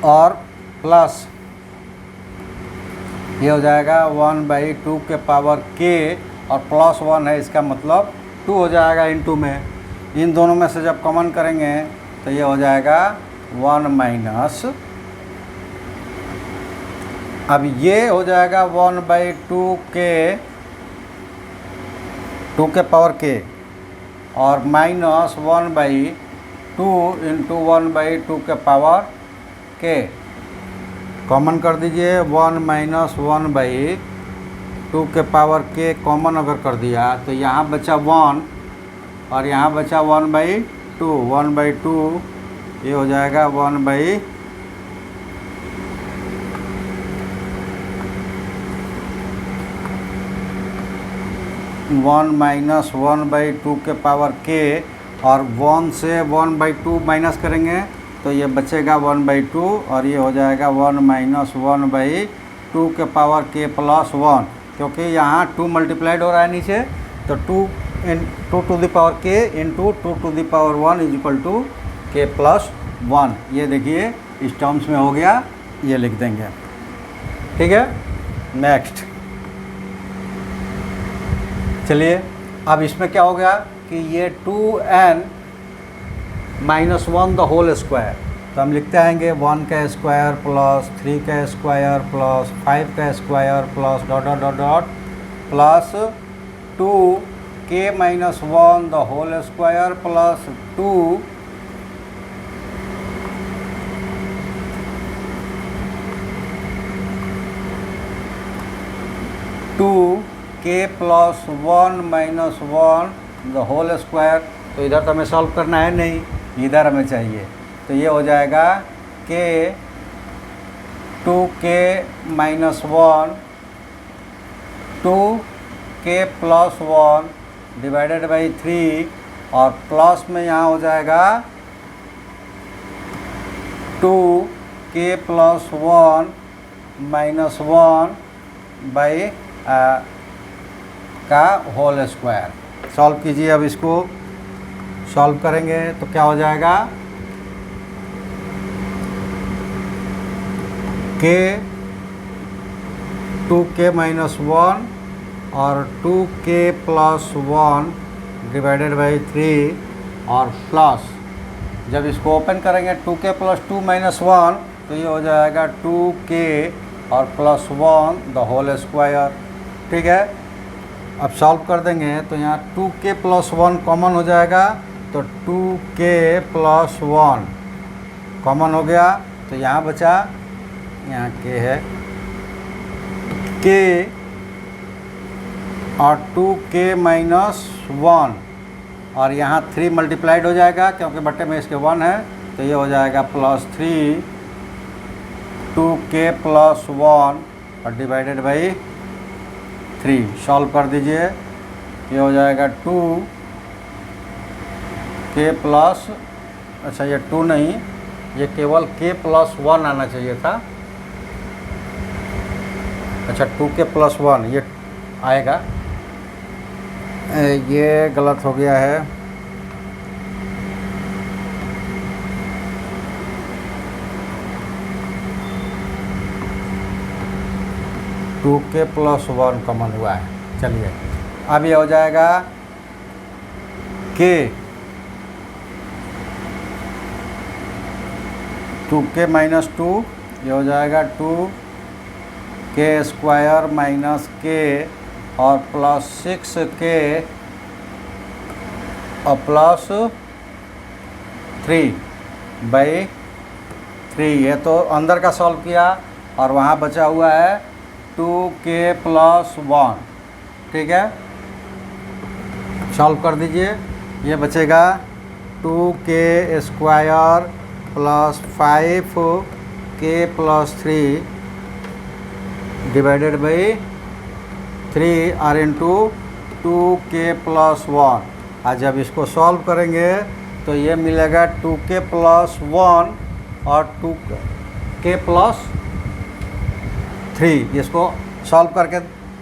Speaker 1: और प्लस ये हो जाएगा 1/2 के पावर k, और प्लस 1 है, इसका मतलब 2 हो जाएगा इनटू में, इन दोनों में से जब कॉमन करेंगे तो ये हो जाएगा 1 माइनस, अब ये हो जाएगा 1/2 के 2 के पावर k, और माइनस 1/2 इंटू 1/2 के पावर k, कॉमन कर दीजिए, 1 माइनस 1/2 के पावर k कॉमन अगर कर दिया तो यहाँ बचा 1 और यहाँ बचा 1/2, 1/2 ये हो जाएगा 1 माइनस 1/2 के पावर k, और 1 से 1/2 माइनस करेंगे तो ये बचेगा 1/2, और ये हो जाएगा 1 माइनस 1/2 के पावर k प्लस 1, क्योंकि यहाँ 2 मल्टीप्लाइड हो रहा है नीचे, तो 2 to the power k into 2 to the power 1 is equal to k plus 1, ये देखिए इस टर्म्स में हो गया, ये लिख देंगे, ठीक है। नेक्स्ट चलिए, अब इसमें क्या हो गया कि ये 2n minus 1 the whole square, तो हम लिखते आएंगे 1 का स्क्वायर प्लस 3 का स्क्वायर प्लस 5 का square plus dot dot dot dot plus 2k minus 1 the whole square plus 2k plus 1 minus 1 the whole square, तो इधर तो हमें सॉल्व करना है नहीं, इधर हमें चाहिए, तो ये हो जाएगा k 2k minus 1 2k plus 1 divided by 3, और प्लस में यहाँ हो जाएगा 2k प्लस 1 माइनस 1 बाई का होल स्क्वायर। सॉल्व कीजिए, अब इसको सॉल्व करेंगे तो क्या हो जाएगा, k 2k माइनस 1 और 2k प्लस 1 डिवाइडेड बाई 3, और प्लस जब इसको ओपन करेंगे 2k प्लस 2 माइनस 1, तो ये हो जाएगा 2k और प्लस 1 द होल स्क्वायर, ठीक है। अब सॉल्व कर देंगे तो यहाँ 2k प्लस 1 कॉमन हो जाएगा, तो 2k प्लस 1 कॉमन हो गया, तो यहाँ बचा, यहाँ k है, k और 2k माइनस 1, और यहाँ 3 मल्टीप्लाइड हो जाएगा क्योंकि बट्टे में इसके 1 है, तो ये हो जाएगा प्लस 3 2k प्लस 1 और डिवाइडेड बाई 3। सॉल्व कर दीजिए ये हो जाएगा 2k प्लस, अच्छा ये 2 नहीं, ये केवल k प्लस 1 आना चाहिए था। अच्छा 2k प्लस 1 ये आएगा, ये गलत हो गया है। टू के प्लस 1 कॉमन हुआ है। चलिए अब ये हो जाएगा k, 2k माइनस 2, ये हो जाएगा 2k स्क्वायर माइनस k और प्लस 6k और प्लस 3/3। ये तो अंदर का सॉल्व किया और वहाँ बचा हुआ है 2k प्लस 1। ठीक है, सॉल्व कर दीजिए। ये बचेगा 2k square plus 5k plus 3 divided by 3 और इंटू 2k प्लस 1। आज जब इसको सॉल्व करेंगे तो ये मिलेगा 2k प्लस 1 और 2k प्लस 3। इसको सॉल्व करके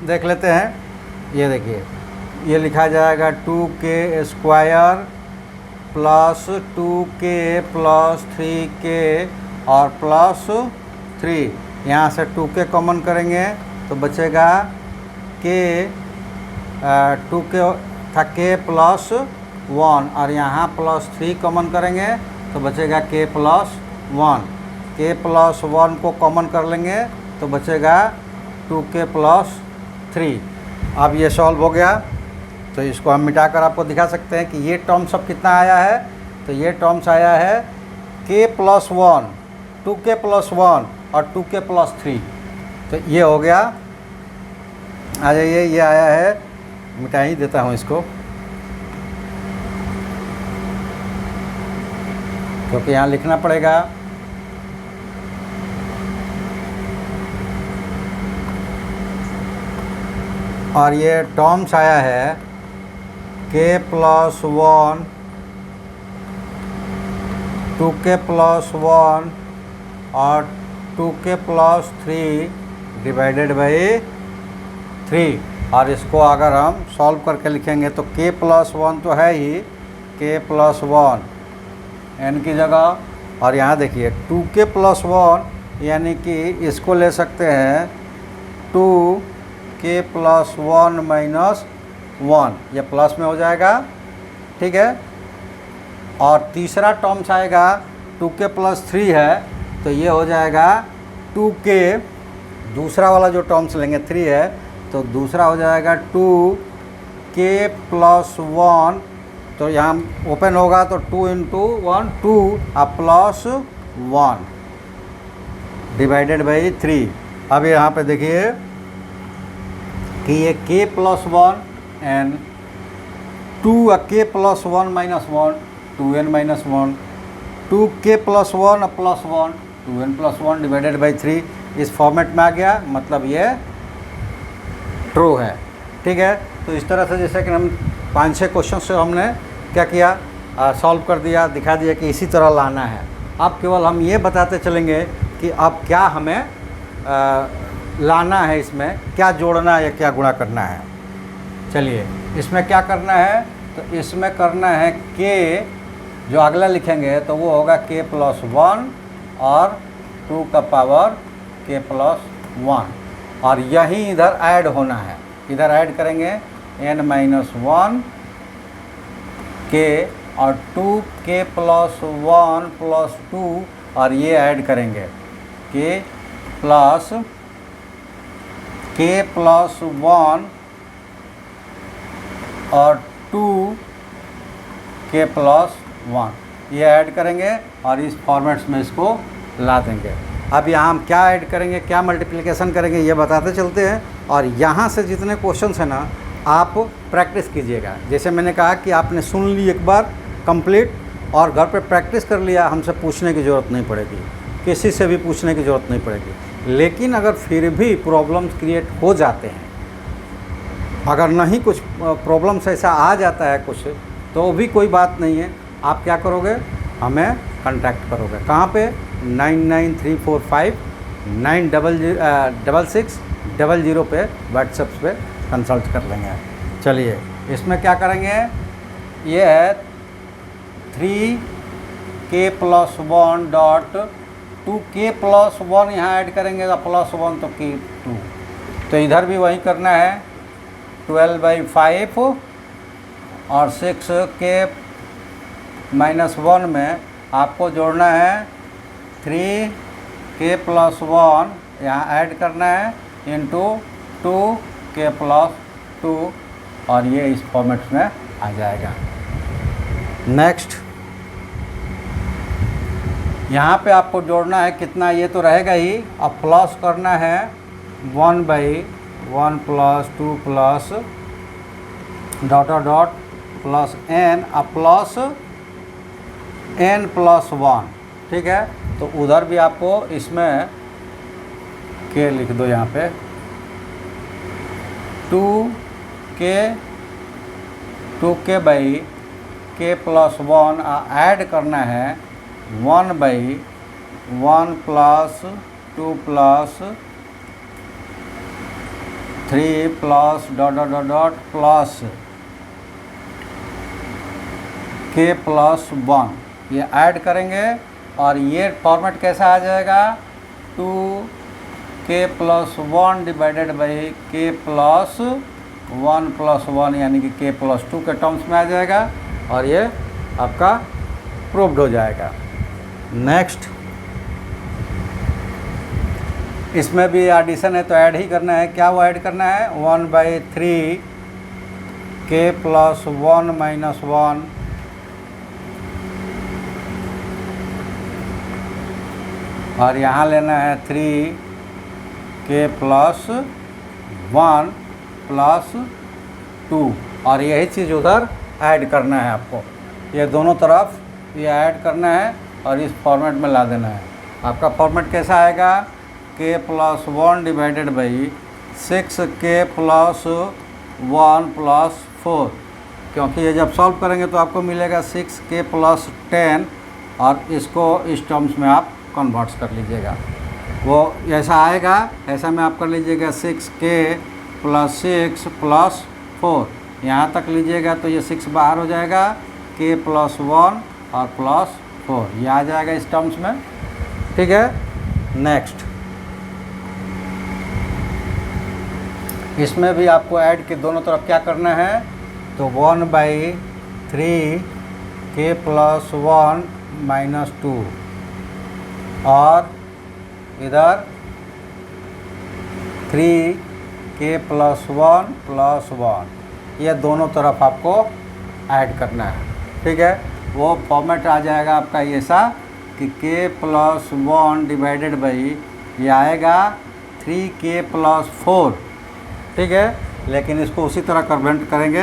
Speaker 1: देख लेते हैं। ये देखिए, ये लिखा जाएगा 2k square plus 2k plus 3k और प्लस 3। यहाँ से 2k कॉमन करेंगे तो बचेगा k, 2k था k प्लस 1 और यहाँ प्लस 3 कॉमन करेंगे तो बचेगा k प्लस 1। k प्लस 1 को कॉमन कर लेंगे तो बचेगा 2k प्लस 3। अब ये सॉल्व हो गया तो इसको हम मिटाकर आपको दिखा सकते हैं कि ये टर्म सब कितना आया है। तो ये टर्म्स आया है k प्लस 1, 2k प्लस 1 और 2k प्लस 3। तो ये हो गया। आ जाइए, ये आया है, मिटा ही देता हूँ इसको क्योंकि यहाँ लिखना पड़ेगा। और ये टर्म्स आया है k प्लस 1, 2k प्लस 1 और 2k प्लस 3 डिवाइडेड बाई 3। और इसको अगर हम सॉल्व करके लिखेंगे तो k प्लस 1 तो है ही, k प्लस 1 n की जगह। और यहाँ देखिए 2k प्लस 1 यानी कि इसको ले सकते हैं 2k प्लस 1 माइनस 1, ये प्लस में हो जाएगा। ठीक है, और तीसरा टर्म्स आएगा 2k प्लस 3 है तो ये हो जाएगा 2k, दूसरा वाला जो टर्म्स लेंगे 3 है तो दूसरा हो जाएगा 2k प्लस 1। तो यहाँ ओपन होगा तो 2 इंटू 1 2 और प्लस 1 डिवाइडेड बाई 3। अब यहाँ पे देखिए कि ये k plus 1 and 2k plus 1 minus 1 2n minus 1, 2k plus 1 और plus 1 2n plus 1 divided by 3 इस फॉर्मेट में आ गया, मतलब ये ट्रू है। ठीक है, तो इस तरह से जैसे कि हम 5-6 क्वेश्चन से हमने क्या किया, सॉल्व कर दिया, दिखा दिया कि इसी तरह लाना है। अब केवल हम ये बताते चलेंगे कि अब क्या हमें लाना है, इसमें क्या जोड़ना है या क्या गुणा करना है। चलिए इसमें क्या करना है, तो इसमें करना है k, जो अगला लिखेंगे तो वो होगा k प्लस 1 और 2 का पावर k प्लस 1 और यही इधर ऐड होना है। इधर ऐड करेंगे n माइनस 1 k और 2k प्लस 1 प्लस 2 और ये ऐड करेंगे k प्लस 1 और 2k प्लस 1 ये ऐड करेंगे और इस फॉर्मेट्स में इसको ला देंगे। अब यहाँ हम क्या ऐड करेंगे, क्या मल्टीप्लिकेशन करेंगे, ये बताते चलते हैं। और यहाँ से जितने क्वेश्चंस हैं ना, आप प्रैक्टिस कीजिएगा। जैसे मैंने कहा कि आपने सुन ली एक बार कंप्लीट और घर पे प्रैक्टिस कर लिया, हमसे पूछने की ज़रूरत नहीं पड़ेगी, किसी से भी पूछने की ज़रूरत नहीं पड़ेगी। लेकिन अगर फिर भी प्रॉब्लम्स क्रिएट हो जाते हैं अगर नहीं कुछ प्रॉब्लम्स ऐसा आ जाता है कुछ, तो भी कोई बात नहीं है, आप क्या करोगे, हमें कांटेक्ट करोगे। कहाँ पे? 9934596600 पे व्हाट्सएप पे कंसल्ट कर लेंगे। चलिए इसमें क्या करेंगे, ये है 3k+1.2k +1 यहाँ ऐड करेंगे तो +1 तो k2, तो इधर भी वही करना है 12/5 और 6k-1 में आपको जोड़ना है 3k+1 यहाँ ऐड करना है इंटू 2k+2 और ये इस फॉर्मेट में आ जाएगा। नेक्स्ट यहाँ पे आपको जोड़ना है कितना, ये तो रहेगा ही, अब प्लस करना है 1/1 + 2 प्लस डॉट प्लस n अब प्लस n+1, ठीक है। तो उधर भी आपको इसमें k लिख दो, यहाँ पे 2k/k+1 ऐड करना है 1/1 + 2 plus 3 plus dot plus k+1 ये ऐड करेंगे और ये फॉर्मेट कैसा आ जाएगा, 2k+1 डिवाइडेड बाई k+1 यानी कि k+2 के टर्म्स में आ जाएगा और ये आपका प्रूव्ड हो जाएगा। नेक्स्ट इसमें भी एडिशन है तो ऐड ही करना है, क्या वो ऐड करना है, 1/3k+1 - 1 और यहाँ लेना है 3k+1 + 2 और यही चीज़ उधर ऐड करना है आपको, ये दोनों तरफ ये ऐड करना है और इस फॉर्मेट में ला देना है। आपका फॉर्मेट कैसा आएगा, k+1 डिवाइडेड बाई 6k+1 + 4, क्योंकि ये जब सॉल्व करेंगे तो आपको मिलेगा 6k+10 और इसको इस टर्म्स में आप कन्वर्ट्स कर लीजिएगा, वो ऐसा आएगा, ऐसा में आप कर लीजिएगा 6k+6 + 4 यहाँ तक लीजिएगा तो ये 6 बाहर हो जाएगा, k+1 और +4 ये आ जाएगा इस टर्म्स में, ठीक है। नेक्स्ट इसमें भी आपको ऐड के दोनों तरफ क्या करना है, तो 1/3k+1 - 2 और इधर 3k+1 + 1 ये दोनों तरफ आपको ऐड करना है, ठीक है। वो फॉर्मेट आ जाएगा आपका ऐसा कि k+1 डिवाइडेड बाई ये आएगा 3k+4, ठीक है। लेकिन इसको उसी तरह कन्वर्ट करेंगे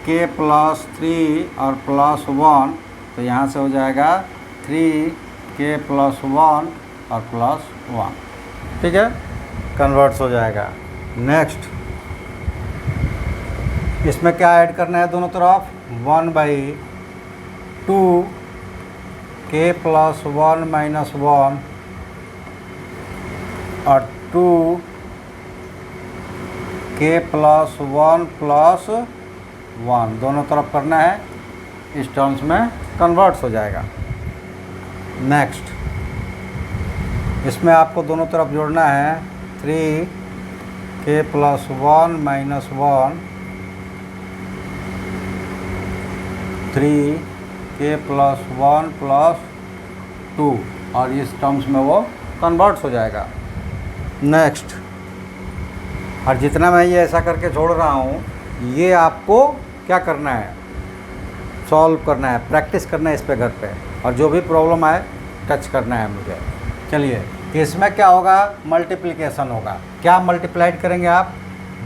Speaker 1: k+3 और +1 तो यहाँ से हो जाएगा 3k+1 और +1, ठीक है, कन्वर्ट्स हो जाएगा। नेक्स्ट इसमें क्या ऐड करना है दोनों तरफ, 1/2k+1 - 1 और 2k+1 + 1 दोनों तरफ करना है, इस टर्म्स में कन्वर्ट्स हो जाएगा। नेक्स्ट इसमें आपको दोनों तरफ जोड़ना है 3k+1 - 1 3k+1 + 2 और इस टर्म्स में वो कन्वर्ट्स हो जाएगा। नेक्स्ट और जितना मैं ये ऐसा करके छोड़ रहा हूँ ये आपको क्या करना है, सॉल्व करना है, प्रैक्टिस करना है इस पे घर पे, और जो भी प्रॉब्लम आए टच करना है मुझे। चलिए इसमें क्या होगा, मल्टीप्लिकेशन होगा, क्या मल्टीप्लाइड करेंगे आप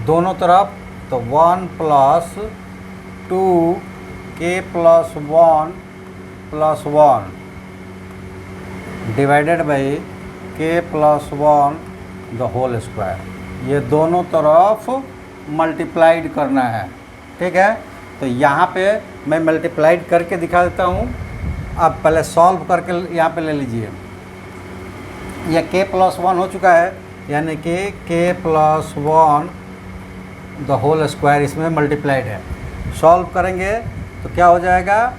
Speaker 1: दोनों तरफ, तो 1 + 2k+1 + 1 divided by k+1 the whole square, ये दोनों तरफ मल्टीप्लाइड करना है, ठीक है। तो यहाँ पे मैं मल्टीप्लाइड करके दिखा देता हूँ। अब पहले सॉल्व करके यहाँ पे ले लीजिए। यह k+1 हो चुका है, यानी कि k+1 द होल स्क्वायर इसमें मल्टीप्लाइड है। सॉल्व करेंगे तो क्या हो जाएगा,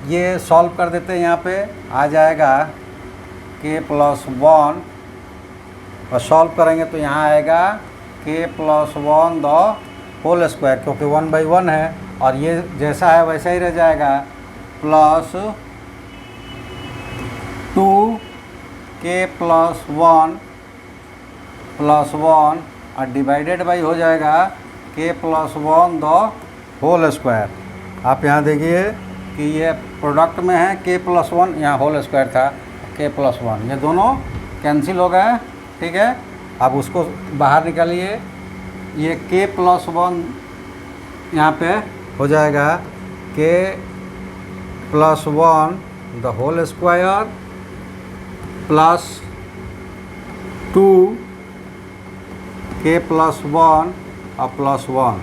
Speaker 1: ये सॉल्व कर देते हैं, यहाँ पे आ जाएगा k+1 और सॉल्व करेंगे तो यहाँ आएगा k+1 द होल स्क्वायर, क्योंकि 1/1 है और ये जैसा है वैसा ही रह जाएगा, प्लस 2k+1 +1 और डिवाइडेड बाई हो जाएगा k+1 द होल स्क्वायर। आप यहाँ देखिए कि ये प्रोडक्ट में है k+1, यहाँ होल स्क्वायर था k+1, ये दोनों कैंसिल हो गए, ठीक है। अब उसको बाहर निकालिए, ये k+1 यहाँ पे हो जाएगा k+1 the whole square plus 2k+1 और +1।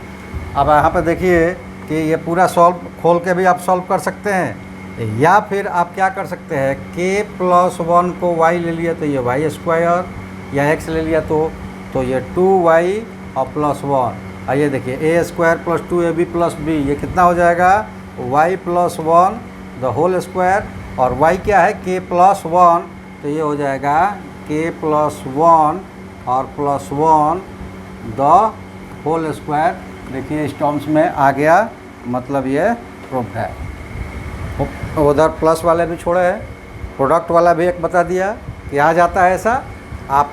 Speaker 1: अब यहाँ पे देखिए कि ये पूरा सॉल्व खोल के भी आप सॉल्व कर सकते हैं, या फिर आप क्या कर सकते हैं, k+1 को y ले लिया तो ये y स्क्वायर, या x ले लिया तो ये 2y और +1। आइए देखिए a² + 2ab + b, ये कितना हो जाएगा, y+1 द होल स्क्वायर, और y क्या है k+1, तो ये हो जाएगा k+1 और +1 द होल स्क्वायर। देखिए इस टर्म्स में आ गया, मतलब ये प्रूफ है। उधर प्लस वाले भी छोड़े हैं, प्रोडक्ट वाला भी एक बता दिया कि आ जाता है ऐसा। आप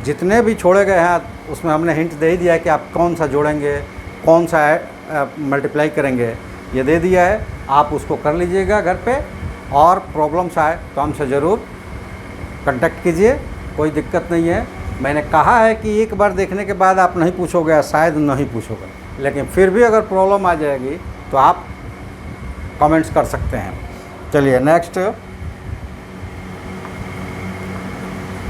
Speaker 1: जितने भी छोड़े गए हैं उसमें हमने हिंट दे ही दिया है कि आप कौन सा जोड़ेंगे, कौन सा मल्टीप्लाई करेंगे, ये दे दिया है। आप उसको कर लीजिएगा घर पे, और प्रॉब्लम्स आए तो हमसे ज़रूर कांटेक्ट कीजिए, कोई दिक्कत नहीं है। मैंने कहा है कि एक बार देखने के बाद आप नहीं पूछोगे, शायद नहीं पूछोगे, लेकिन फिर भी अगर प्रॉब्लम आ जाएगी तो आप कमेंट्स कर सकते हैं। चलिए नेक्स्ट,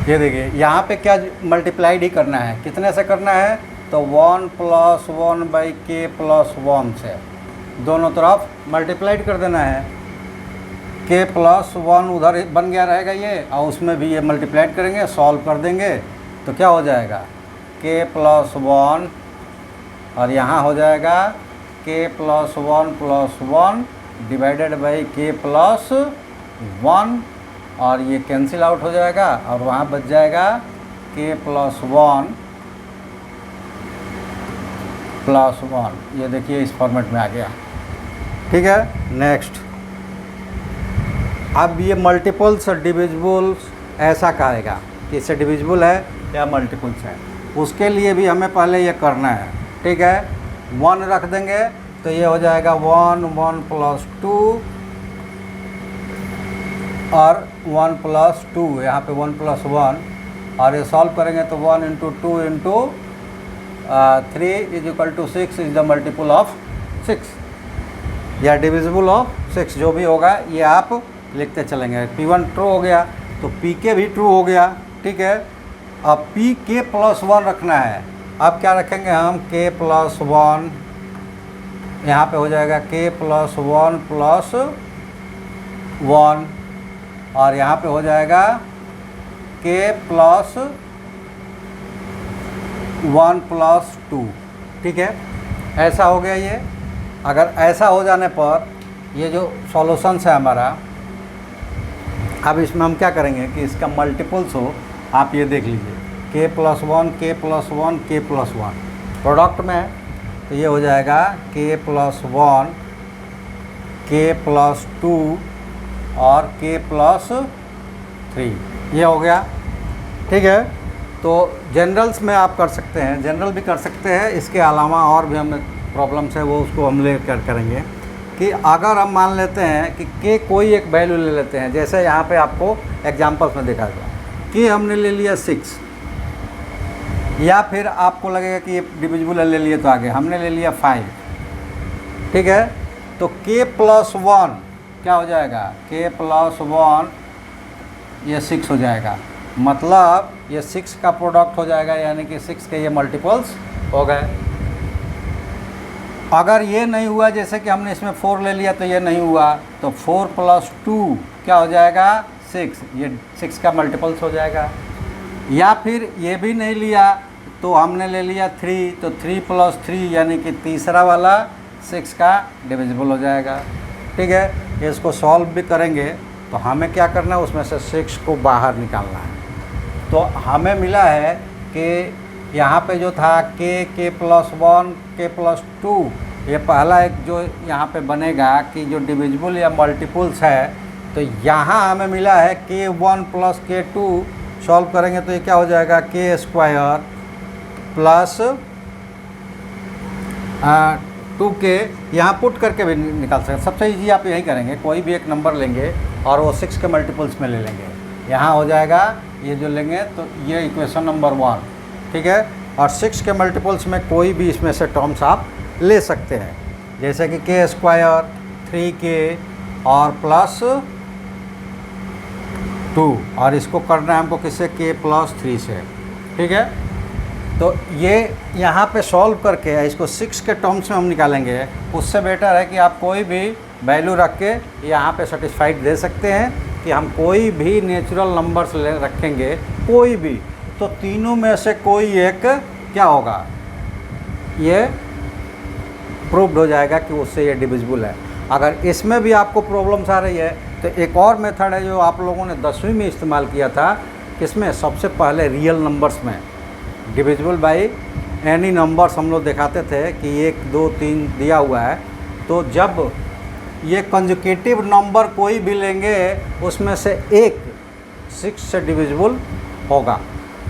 Speaker 1: ये देखिए यहाँ पे क्या मल्टीप्लाइड ही करना है, कितने से करना है, तो 1 + 1/k+1 से दोनों तरफ मल्टीप्लाइड कर देना है। k+1 उधर बन गया रहेगा ये, और उसमें भी ये मल्टीप्लाइड करेंगे, सॉल्व कर देंगे तो क्या हो जाएगा, k+1 और यहाँ हो जाएगा k+1 +1 डिवाइडेड बाई k+1, और ये कैंसिल आउट हो जाएगा और वहाँ बच जाएगा k+1 +1। ये देखिए इस फॉर्मेट में आ गया, ठीक है। नेक्स्ट, अब ये मल्टीपल्स और डिविजिबल्स ऐसा कहेगा कि इससे डिविजिबल है या मल्टीपल्स है, उसके लिए भी हमें पहले ये करना है, ठीक है। 1 रख देंगे तो ये हो जाएगा 1 1 + 2 और 1 + 2, यहाँ पे 1 + 1, और ये सॉल्व करेंगे तो 1 × 2 × 3 = 6 इज़ द मल्टीपल ऑफ 6 या डिविजिबल ऑफ 6, जो भी होगा ये आप लिखते चलेंगे। P1 ट्रू हो गया तो Pk भी ट्रू हो गया, ठीक है। अब Pk+1 रखना है, अब क्या रखेंगे हम, k+1, यहाँ पे हो जाएगा k+1 +1, और यहाँ पे हो जाएगा k+1 + 2, ठीक है। ऐसा हो गया ये। अगर ऐसा हो जाने पर ये जो सॉल्यूशंस है हमारा, अब इसमें हम क्या करेंगे कि इसका मल्टीपल्स हो, आप ये देख लीजिए k+1 k+1 k+1 प्रोडक्ट में, तो ये हो जाएगा k+1 k+2 और k+3, ये हो गया, ठीक है। तो जनरल्स में आप कर सकते हैं, जनरल भी कर सकते हैं, इसके अलावा और भी हमें प्रॉब्लम्स है वो उसको हम लेकर करेंगे। कि अगर हम मान लेते हैं कि k कोई एक वैल्यू ले लेते हैं, जैसे यहाँ पे आपको एग्जांपल्स में देखा गया कि हमने ले लिया 6, या फिर आपको लगेगा कि ये डिविजिबल ले लिए तो आगे हमने ले लिया 5, ठीक है। तो k+1 क्या हो जाएगा, k+1 ये 6 हो जाएगा, मतलब ये 6 का प्रोडक्ट हो जाएगा, यानी कि 6 के ये मल्टीपल्स हो गए, अगर ये नहीं हुआ, जैसे कि हमने इसमें 4 ले लिया तो ये नहीं हुआ, तो 4 + 2 क्या हो जाएगा 6, ये 6 का मल्टीपल्स हो जाएगा। या फिर ये भी नहीं लिया तो हमने ले लिया 3, तो 3 + 3 यानी कि तीसरा वाला 6 का डिविजिबल हो जाएगा। ठीक है, इसको सॉल्व भी करेंगे तो हमें क्या करना है, उसमें से 6 को बाहर निकालना है। तो हमें मिला है कि यहाँ पे जो था k +1 k + 2, ये पहला एक जो यहाँ पे बनेगा कि जो डिविजिबल या मल्टीपल्स है, तो यहाँ हमें मिला है k1 + k2। सॉल्व करेंगे तो ये क्या हो जाएगा k² प्लस 2k, यहाँ पुट करके भी निकाल सकते हैं। सबसे ईजी आप यही करेंगे, कोई भी एक नंबर लेंगे और वो 6 के मल्टीपल्स में ले लेंगे। यहाँ हो जाएगा ये जो लेंगे तो ये इक्वेशन नंबर 1, ठीक है। और 6 के मल्टीपल्स में कोई भी इसमें से टर्म्स आप ले सकते हैं, जैसे कि k², 3k और प्लस 2, और इसको करना है हमको किससे, k + 3 से। ठीक है, तो ये यहाँ पे सॉल्व करके इसको 6 के टर्म्स में हम निकालेंगे। उससे बेटर है कि आप कोई भी वैल्यू रख के यहाँ पे सेटिस्फाइड दे सकते हैं कि हम कोई भी नेचुरल नंबर्स ले रखेंगे, कोई भी, तो तीनों में से कोई एक क्या होगा, ये प्रूव्ड हो जाएगा कि उससे ये डिविजिबल है। अगर इसमें भी आपको प्रॉब्लम्स आ रही है तो एक और मेथड है जो आप लोगों ने 10वीं में इस्तेमाल किया था, किसमें, सबसे पहले रियल नंबर्स में डिविजिबल बाई एनी नंबर्स हम लोग दिखाते थे कि 1 2 3 दिया हुआ है, तो जब ये कंजुकेटिव नंबर कोई भी लेंगे उसमें से एक 6 से डिविजिबल होगा,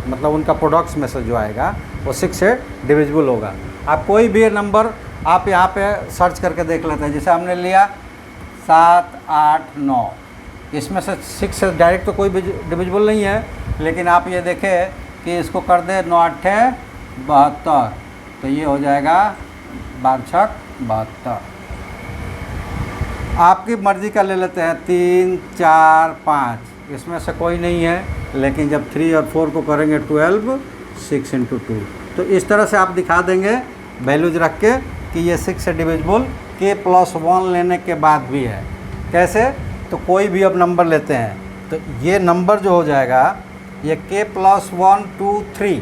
Speaker 1: मतलब उनका प्रोडक्ट्स में से जो आएगा वो 6 से डिविजिबल होगा। आप कोई भी नंबर आप यहाँ पे सर्च करके देख लेते हैं, जैसे हमने लिया 7 8 9, इसमें से 6 से डायरेक्ट तो कोई भी डिविजिबल नहीं है, लेकिन आप ये देखें कि इसको कर दे 9 8 72, तो ये हो जाएगा 12 6 72। आपकी मर्ज़ी का ले लेते हैं 3 4 5, इसमें से कोई नहीं है, लेकिन जब 3 और 4 को करेंगे 12, 6 × 2, तो इस तरह से आप दिखा देंगे वैल्यूज रख के कि ये 6 से डिविजिबल k + 1 लेने के बाद भी है। कैसे, तो कोई भी अब नंबर लेते हैं तो ये नंबर जो हो जाएगा ये k + 1 2 3,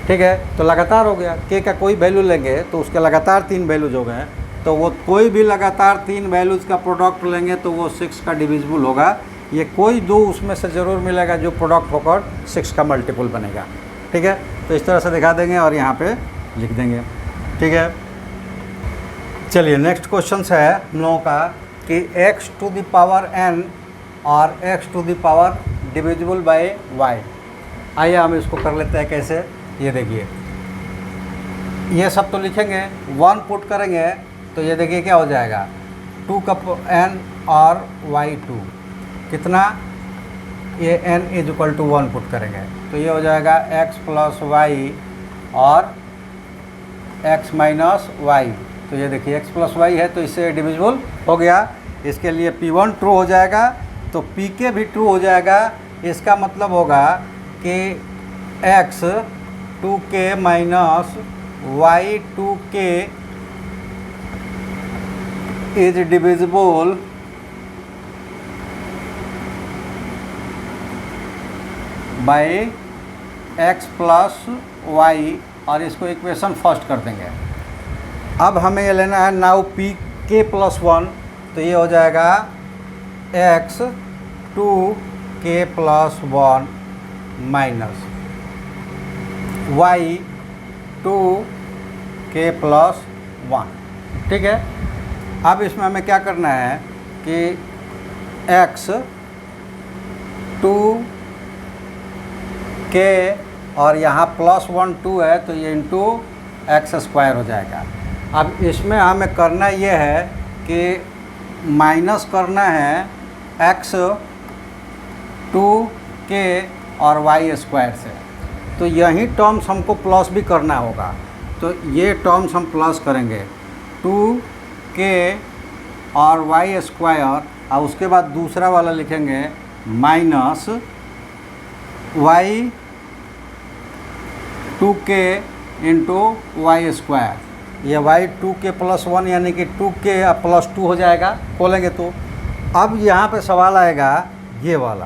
Speaker 1: ठीक है, तो लगातार हो गया। k का कोई वैल्यू लेंगे तो उसके लगातार 3 वैल्यूज हो गए, तो वो कोई भी लगातार 3 वैल्यूज़ का प्रोडक्ट लेंगे तो वो 6 का डिविजिबल होगा। ये कोई 2 उसमें से ज़रूर मिलेगा जो प्रोडक्ट होकर 6 का मल्टीपल बनेगा। ठीक है, तो इस तरह से दिखा देंगे और यहाँ पे लिख देंगे। ठीक है, चलिए नेक्स्ट क्वेश्चन है हम लोगों का कि x⁴n और x⁴ डिविजिबल बाय y। आइए हम इसको कर लेते हैं कैसे, ये देखिए, ये सब तो लिखेंगे, 1 पुट करेंगे तो ये देखिए क्या हो जाएगा 2 का n और y2 कितना, ये n = 1 पुट करेंगे तो ये हो जाएगा x + y और x - y। तो ये देखिए x + y है तो इससे डिविजिबल हो गया। इसके लिए P1 ट्रू हो जाएगा तो Pk भी ट्रू हो जाएगा। इसका मतलब होगा कि x 2k - y 2k is divisible by x + y, और इसको इक्वेशन फर्स्ट कर देंगे। अब हमें ये लेना है नाउ Pk + 1, तो ये हो जाएगा x 2k + 1 minus y 2k + 1। ठीक है, अब इसमें हमें क्या करना है कि x 2k और यहाँ +1 2 है तो ये इंटू x² हो जाएगा। अब इसमें हमें करना ये है कि माइनस करना है x 2k और y² से, तो यही टर्म्स हमको प्लस भी करना होगा। तो ये टर्म्स हम प्लस करेंगे 2k और y² और उसके बाद दूसरा वाला लिखेंगे माइनस y 2k × y²। ये वाई 2k + 1 यानी कि 2k + 2 हो जाएगा खोलेंगे तो। अब यहाँ पे सवाल आएगा ये वाला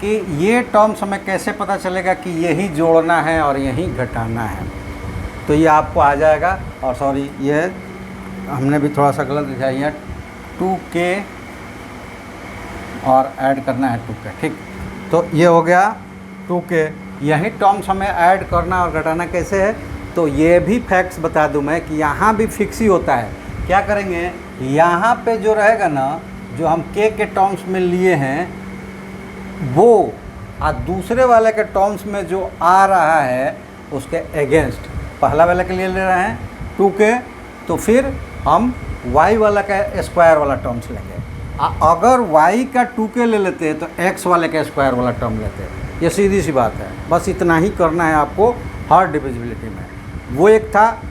Speaker 1: कि ये टर्म्स हमें कैसे पता चलेगा कि यही जोड़ना है और यही घटाना है। तो ये आपको आ जाएगा, और सॉरी ये हमने भी थोड़ा सा गलत लिखा है, 2k और ऐड करना है 2k, ठीक। तो ये हो गया 2k। यही टर्म्स हमें ऐड करना और घटाना कैसे है, तो ये भी फैक्ट्स बता दूं मैं कि यहाँ भी फिक्स ही होता है। क्या करेंगे, यहाँ पे जो रहेगा ना, जो हम k के टर्म्स में लिए हैं वो, और दूसरे वाले के टर्म्स में जो आ रहा है उसके अगेंस्ट पहला वाले के लिए ले रहे हैं 2k, तो फिर हम y वाला का स्क्वायर वाला टर्म्स लेंगे। अगर y का 2k ले लेते हैं तो x वाले का स्क्वायर वाला टर्म लेते हैं। ये सीधी सी बात है, बस इतना ही करना है आपको हर डिविजिबिलिटी में। वो एक था,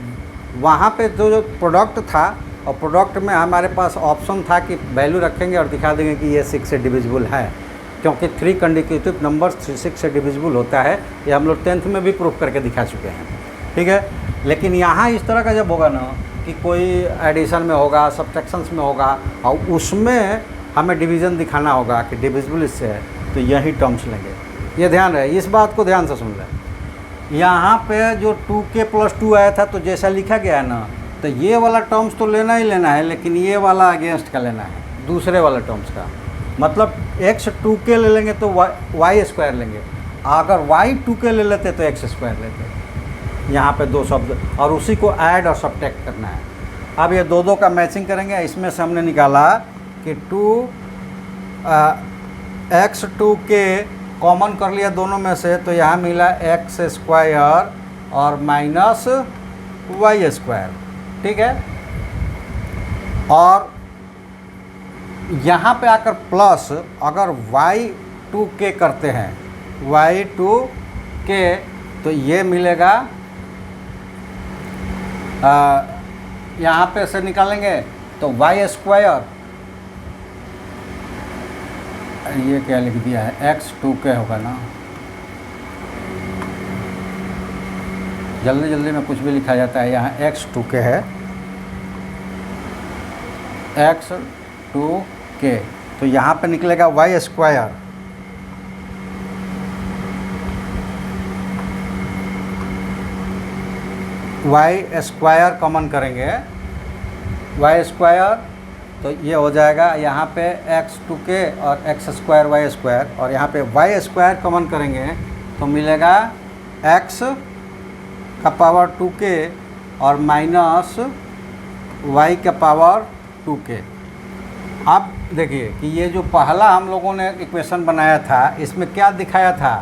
Speaker 1: वहाँ पे जो प्रोडक्ट था, और प्रोडक्ट में हमारे पास ऑप्शन था कि वैल्यू रखेंगे और दिखा देंगे कि ये 6 से डिविजिबल है, क्योंकि 3 कंसेक्यूटिव नंबर्स 6 से डिविजिबल होता है। ये हम लोग 10th में भी प्रूफ करके दिखा चुके हैं, ठीक है। लेकिन यहाँ इस तरह का जब होगा ना कि कोई एडिशन में होगा, सब्ट्रैक्शंस में होगा, और उसमें हमें डिवीज़न दिखाना होगा कि डिविजिबल इससे है, तो यही टर्म्स लेंगे। ये ध्यान रहे, इस बात को ध्यान से सुन लें। यहाँ पे जो 2k + 2 आया था, तो जैसा लिखा गया है ना, तो ये वाला टर्म्स तो लेना ही लेना है, लेकिन ये वाला अगेंस्ट का लेना है, दूसरे वाले टर्म्स का। मतलब x 2k ले लेंगे तो y स्क्वायर लेंगे, अगर y 2k ले लेते तो x स्क्वायर लेते। यहाँ पे दो शब्द, और उसी को ऐड और सब्ट्रैक्ट करना है। अब ये दो का मैचिंग करेंगे। इसमें से हमने निकाला कि x 2k कॉमन कर लिया दोनों में से, तो यहाँ मिला x स्क्वायर और माइनस y स्क्वायर, ठीक है। और यहाँ पे आकर प्लस, अगर y 2k करते हैं, y 2k, तो ये मिलेगा, यहाँ पे से निकालेंगे तो y स्क्वायर, ये क्या लिख दिया है, x 2k होगा ना, जल्दी जल्दी में कुछ भी लिखा जाता है। यहाँ x 2k है, x 2k, तो यहाँ पे निकलेगा y square, y square common करेंगे, y स्क्वायर, तो ये हो जाएगा यहाँ पे x 2k और x स्क्वायर y स्क्वायर, और यहाँ पे y स्क्वायर कॉमन करेंगे तो मिलेगा x का पावर 2k और माइनस y का पावर 2k। अब देखिए कि ये जो पहला हम लोगों ने इक्वेशन बनाया था, इसमें क्या दिखाया था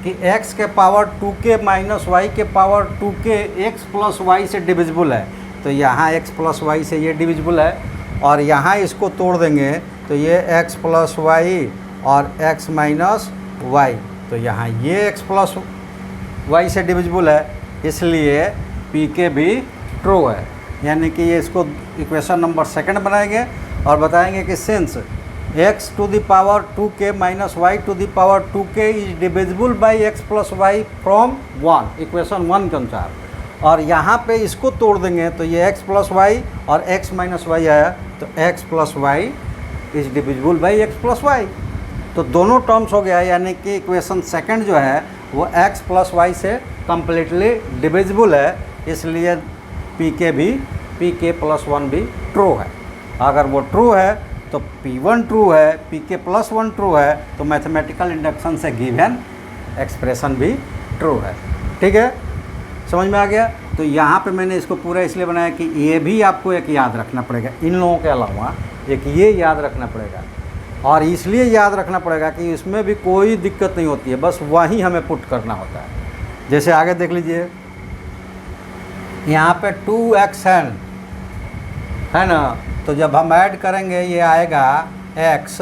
Speaker 1: कि x के पावर 2k माइनस y के power 2k x plus y से डिविजिबल है। तो यहाँ x प्लस y से ये डिविजिबल है, और यहाँ इसको तोड़ देंगे तो ये x प्लस y और x माइनस y, तो यहाँ ये x प्लस y से डिविजिबल है, इसलिए pk भी ट्रू है। यानी कि ये इसको इक्वेशन नंबर 2 बनाएंगे और बताएंगे कि since x to the power 2k minus y to the power 2k is divisible by x plus y from 1, equation 1 के अनुसार। और यहाँ पे इसको तोड़ देंगे तो ये x प्लस वाई और x माइनस वाई आया, तो x plus y is divisible by x plus y. तो दोनों टर्म्स हो गया, यानी कि इक्वेशन 2 जो है वो x प्लस वाई से कम्प्लीटली डिविजिबल है, इसलिए pk प्लस 1 भी ट्रू है। अगर वो ट्रू है तो p1 ट्रू है, pk प्लस 1 ट्रू है, तो मैथमेटिकल इंडक्शन से गिवन एक्सप्रेशन भी ट्रू है। ठीक है, समझ में आ गया। तो यहाँ पे मैंने इसको पूरा इसलिए बनाया कि ये भी आपको एक याद रखना पड़ेगा, इन लोगों के अलावा एक ये याद रखना पड़ेगा, और इसलिए याद रखना पड़ेगा कि इसमें भी कोई दिक्कत नहीं होती है, बस वही हमें पुट करना होता है। जैसे आगे देख लीजिए, यहाँ पे 2xn है ना, तो जब हम ऐड करेंगे ये आएगा x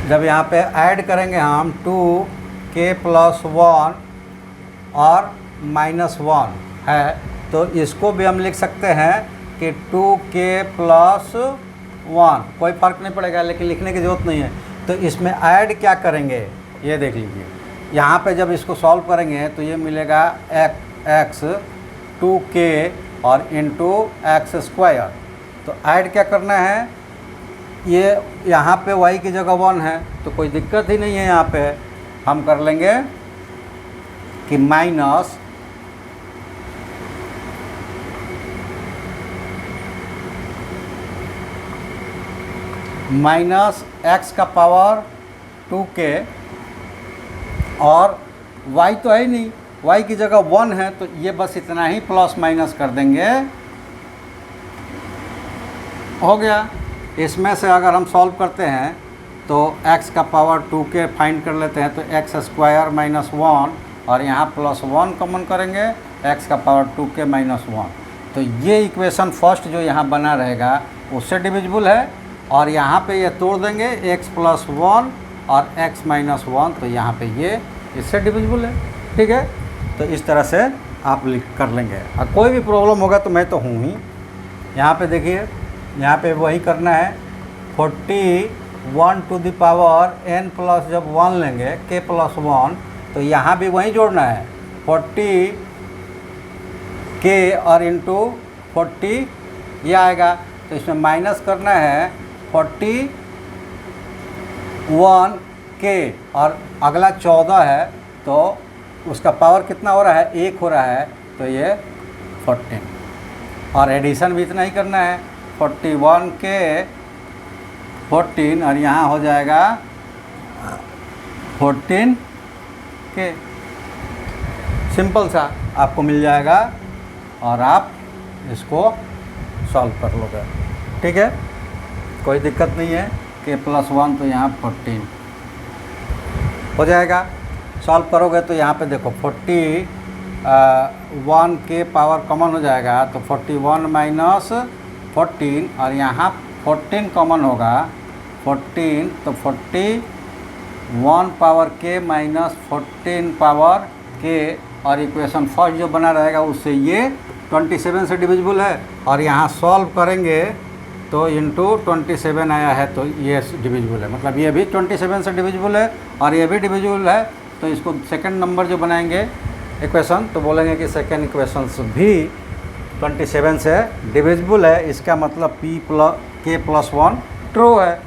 Speaker 1: जब यहाँ पे ऐड करेंगे हम 2k प्लस 1 और माइनस 1 है, तो इसको भी हम लिख सकते हैं कि 2k प्लस 1, कोई फ़र्क नहीं पड़ेगा, लेकिन लिखने की ज़रूरत नहीं है। तो इसमें ऐड क्या करेंगे ये देख लीजिए, यहाँ पे जब इसको सॉल्व करेंगे तो ये मिलेगा एक्स 2k और इंटू एक्स स्क्वायर। तो ऐड क्या करना है, ये यहाँ पे y की जगह 1 है तो कोई दिक्कत ही नहीं है। यहाँ पे हम कर लेंगे कि माइनस एक्स का पावर 2k और y तो है ही नहीं, y की जगह 1 है तो ये बस इतना ही प्लस माइनस कर देंगे, हो गया। इसमें से अगर हम सॉल्व करते हैं तो x का पावर 2k फाइंड कर लेते हैं तो एक्स स्क्वायर माइनस 1 और यहाँ प्लस 1 कॉमन करेंगे, x का पावर 2k माइनस 1। तो ये इक्वेशन फर्स्ट जो यहाँ बना रहेगा उससे डिविजिबल है और यहाँ पे ये तोड़ देंगे x प्लस 1 और x माइनस 1, तो यहाँ पे ये इससे डिविजिबल है। ठीक है, तो इस तरह से आप लिख कर लेंगे। और कोई भी प्रॉब्लम होगा तो मैं तो हूँ ही। यहाँ पे देखिए, यहाँ पे वही करना है, 41 to the power n plus जब 1 लेंगे k प्लस 1 तो यहाँ भी वही जोड़ना है 40 k और इंटू 40 ये आएगा। तो इसमें माइनस करना है 41 k और अगला 14 है तो उसका पावर कितना हो रहा है, 1 हो रहा है, तो ये 14 और एडिशन भी इतना ही करना है 41 k 14 और यहाँ हो जाएगा 14 k। सिंपल सा आपको मिल जाएगा और आप इसको सॉल्व कर लोगे। ठीक है, कोई दिक्कत नहीं है। k प्लस 1 तो यहाँ 14 हो जाएगा। सॉल्व करोगे तो यहाँ पे देखो 41 के पावर कॉमन हो जाएगा तो 41 माइनस 14 और यहाँ 14 कॉमन होगा 14 तो 41 power k minus 14 power k और इक्वेशन फर्स्ट जो बना रहेगा उससे ये 27 से डिविजिबल है और यहाँ सॉल्व करेंगे तो इंटू 27 आया है तो ये डिविजिबल है, मतलब ये भी 27 से डिविजिबल है और ये भी डिविजिबल है। तो इसको सेकंड नंबर जो बनाएंगे इक्वेशन तो बोलेंगे कि सेकंड इक्वेशन भी 27 से डिविजिबल है। इसका मतलब k प्लस 1 ट्रू है,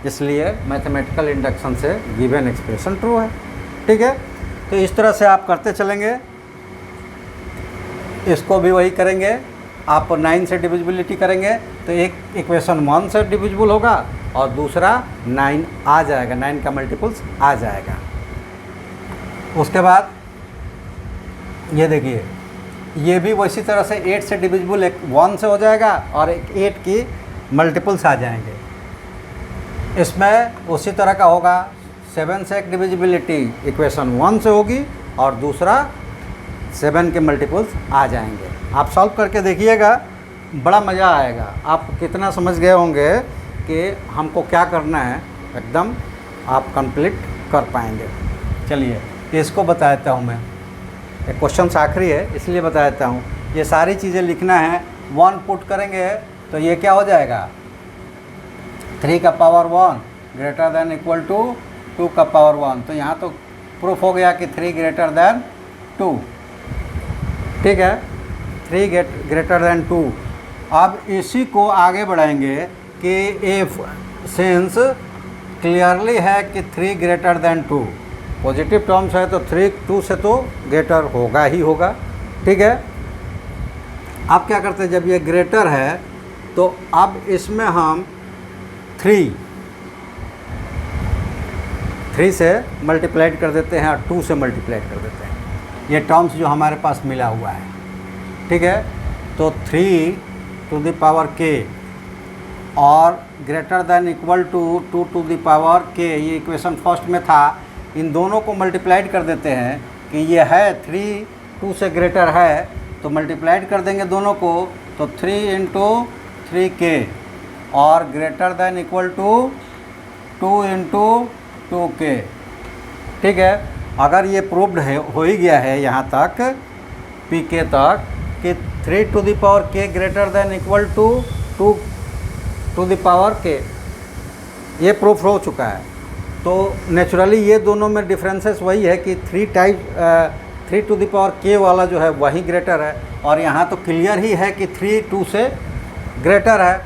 Speaker 1: इसलिए मैथमेटिकल इंडक्शन से गिवन एक्सप्रेशन ट्रू है। ठीक है, तो इस तरह से आप करते चलेंगे। इसको भी वही करेंगे, आप 9 से डिविजिबिलिटी करेंगे तो एक इक्वेशन 1 से डिविजिबल होगा और दूसरा 9 आ जाएगा, 9 का मल्टीपल्स आ जाएगा। उसके बाद ये देखिए, ये भी वैसी तरह से 8 से डिविजिबल एक 1 से हो जाएगा और एक 8 की मल्टीपल्स आ जाएंगे। इसमें उसी तरह का होगा, 7 से एक डिविजिबिलिटी इक्वेशन 1 से होगी और दूसरा 7 के मल्टीपल्स आ जाएंगे। आप सॉल्व करके देखिएगा, बड़ा मज़ा आएगा। आप कितना समझ गए होंगे कि हमको क्या करना है, एकदम आप कंप्लीट कर पाएंगे। चलिए इसको बता देता हूँ मैं, एक क्वेश्चन आखिरी है इसलिए बता देता हूँ। ये सारी चीज़ें लिखना है, 1 पुट करेंगे तो ये क्या हो जाएगा, 3 का power 1 greater than equal to 2 का पावर 1। तो यहाँ तो प्रूफ हो गया कि 3 ग्रेटर दैन 2। ठीक है, 3 ग्रेटर दैन 2। अब इसी को आगे बढ़ाएंगे कि इफ सेंस क्लियरली है कि 3 ग्रेटर दैन 2, पॉजिटिव टर्म्स है तो 3 2 से तो ग्रेटर होगा ही होगा। ठीक है, अब क्या करते हैं, जब ये ग्रेटर है तो अब इसमें हम 3 से मल्टीप्लाइड कर देते हैं और 2 से मल्टीप्लाइड कर देते हैं, ये टर्म्स जो हमारे पास मिला हुआ है। ठीक है, तो 3 टू द पावर k और greater than equal to 2 to the power k, ये इक्वेशन फर्स्ट में था। इन दोनों को मल्टीप्लाइड कर देते हैं कि ये है 3 2 से ग्रेटर है तो मल्टीप्लाइड कर देंगे दोनों को, तो 3 इंटू 3k और greater than equal to 2 into 2k। ठीक है, अगर ये प्रूव्ड है, हो ही गया है यहाँ तक pk तक कि 3 to the power k greater than equal to 2 to the power k, ये प्रूफ हो चुका है। तो नेचुरली ये दोनों में डिफरेंसेस वही है कि 3 टू द पावर k वाला जो है वही ग्रेटर है, और यहाँ तो क्लियर ही है कि 3 2 से ग्रेटर है।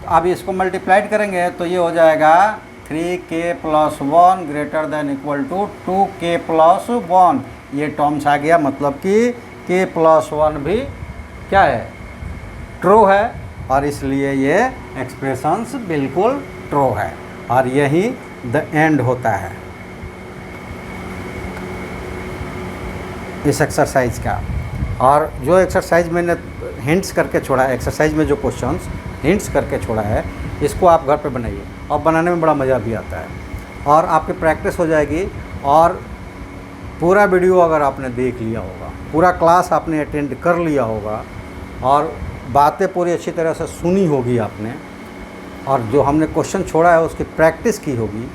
Speaker 1: अब इसको मल्टीप्लाइड करेंगे तो ये हो जाएगा 3k + 1 greater than equal to 2k + 1। ये टर्म्स आ गया, मतलब कि k + 1 भी क्या है, ट्रू है, और इसलिए ये एक्सप्रेशंस बिल्कुल ट्रू है, और यही द एंड होता है इस एक्सरसाइज का। और जो एक्सरसाइज मैंने हिंट्स करके छोड़ा है, एक्सरसाइज में जो क्वेश्चंस हिंट्स करके छोड़ा है, इसको आप घर पे बनाइए, और बनाने में बड़ा मज़ा भी आता है, और आपकी प्रैक्टिस हो जाएगी। और पूरा वीडियो अगर आपने देख लिया होगा, पूरा क्लास आपने अटेंड कर लिया होगा, और बातें पूरी अच्छी तरह से सुनी होगी आपने, और जो हमने क्वेश्चन छोड़ा है उसकी प्रैक्टिस की होगी,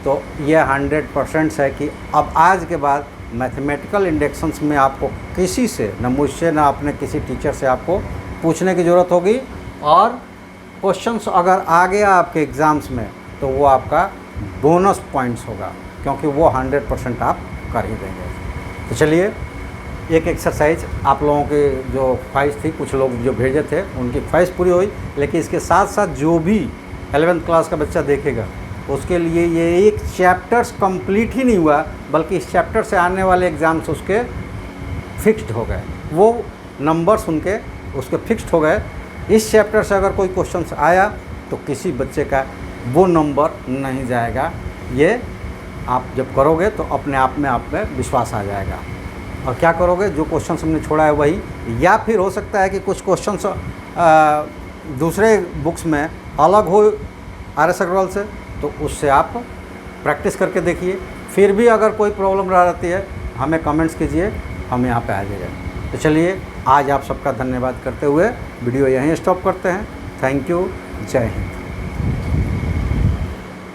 Speaker 1: तो यह 100% है कि अब आज के बाद मैथमेटिकल इंडेक्शंस में आपको किसी से, न मुझसे न अपने किसी टीचर से आपको पूछने की ज़रूरत होगी। और क्वेश्चंस अगर आ गया आपके एग्ज़ाम्स में तो वो आपका बोनस पॉइंट्स होगा, क्योंकि वो 100% आप कर ही देंगे। तो चलिए, एक एक्सरसाइज आप लोगों के जो ख्वाहिश थी, कुछ लोग जो भेजे थे उनकी ख्वाहिश पूरी हुई, लेकिन इसके साथ साथ जो भी 11th क्लास का बच्चा देखेगा उसके लिए ये एक चैप्टर्स कंप्लीट ही नहीं हुआ, बल्कि इस चैप्टर से आने वाले एग्ज़ाम्स उसके फिक्स्ड हो गए, वो नंबर्स उनके उसके फिक्स्ड हो गए। इस चैप्टर से अगर कोई क्वेश्चन आया तो किसी बच्चे का वो नंबर नहीं जाएगा। ये आप जब करोगे तो अपने आप में विश्वास आ जाएगा। और क्या करोगे, जो क्वेश्चन हमने छोड़ा है वही, या फिर हो सकता है कि कुछ क्वेश्चंस दूसरे बुक्स में अलग हो RS अग्रवाल से, तो उससे आप प्रैक्टिस करके देखिए। फिर भी अगर कोई प्रॉब्लम रह रहती है हमें कमेंट्स कीजिए, हम यहाँ पे आ जाएगा। तो चलिए, आज आप सबका धन्यवाद करते हुए वीडियो यहीं स्टॉप करते हैं। थैंक यू, जय हिंद।